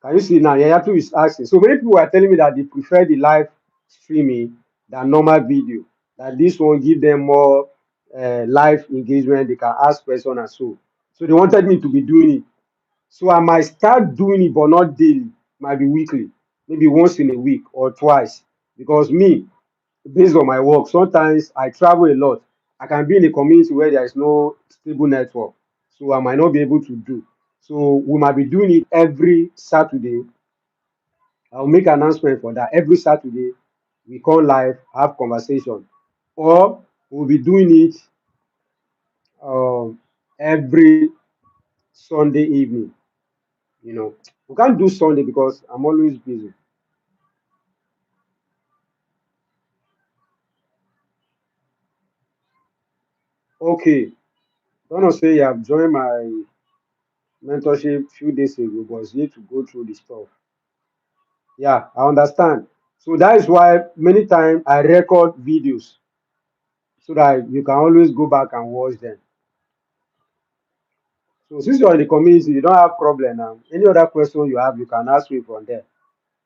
Can you see now? Yayatu is asking. So many people are telling me that they prefer the live streaming than normal video. That this one give them more live engagement. They can ask questions and so. So they wanted me to be doing it. So I might start doing it, but not daily. Might be weekly, maybe once in a week or twice. Because me, based on my work, sometimes I travel a lot. I can be in a community where there is no stable network, so I might not be able to do. So we might be doing it every Saturday. I'll make announcement for that. Every Saturday, we call live, have conversation, or we'll be doing it every Sunday evening. We can't do Sunday because I'm always busy. Okay, don't say you have joined my mentorship few days ago, but you need to go through the stuff. Yeah, I understand. So that is why many times I record videos so that you can always go back and watch them. So since you're in the community, you don't have problem now. Any other question you have, you can ask me from there.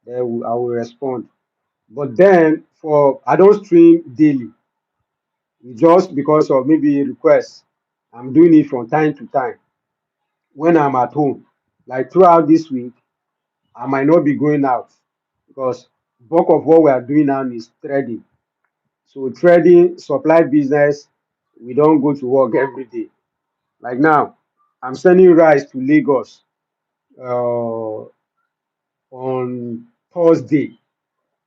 I will respond. But then for I don't stream daily just because of maybe requests. I'm doing it from time to time when I'm at home. Like throughout this week, I might not be going out because bulk of what we are doing now is trading. So trading, supply business, we don't go to work every day. Like now, I'm sending rice to Lagos uh, on Thursday.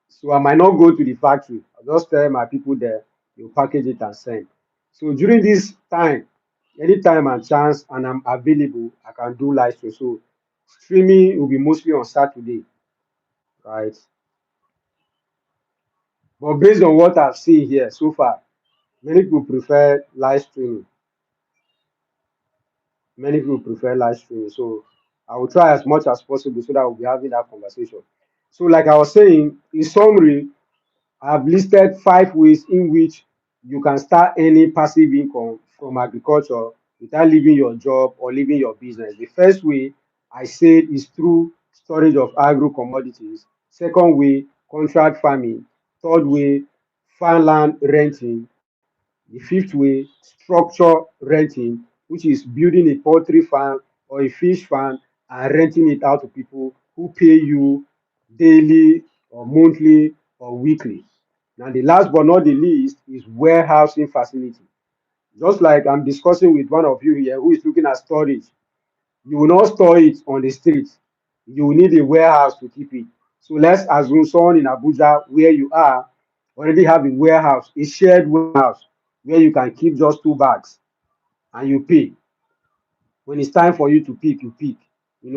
So I might not go to the factory. I'll just tell my people there, you package it and send. So during this time, anytime and chance and I'm available, I can do live stream. So streaming will be mostly on Saturday, right? But based on what I've seen here so far, many people prefer live streaming. Many people prefer live streaming. So I will try as much as possible so that we'll be having that conversation. So, like I was saying, in summary, I've listed 5 ways in which you can start any passive income from agriculture without leaving your job or leaving your business. The first way I said is through storage of agro commodities. Second way, contract farming. Third way, farmland renting. The fifth way, structure renting, which is building a poultry farm or a fish farm and renting it out to people who pay you daily or monthly or weekly. Now, the last but not the least is warehousing facility. Just like I'm discussing with one of you here who is looking at storage, you will not store it on the street. You will need a warehouse to keep it. So let's assume someone in Abuja, where you are, already have a warehouse, a shared warehouse, where you can keep just 2 bags and you pay. When it's time for you to pick, you pick.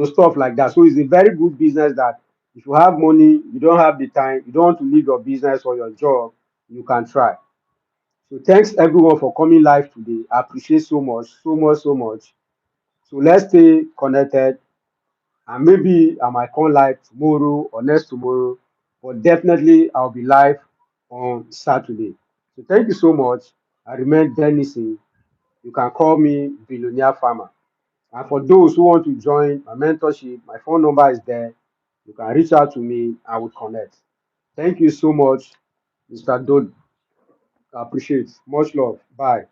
Stuff like that. So it's a very good business that if you have money, you don't have the time, you don't want to leave your business or your job, you can try. So thanks everyone for coming live today. I appreciate so much, so much, so much. So let's stay connected and maybe I might come live tomorrow or next tomorrow, but definitely I'll be live on Saturday. So thank you so much. I remain Denison. You can call me Billionaire Farmer. And for those who want to join my mentorship, my phone number is there. You can reach out to me. I will connect. Thank you so much, Mr. Dodd. Appreciate. Much love. Bye.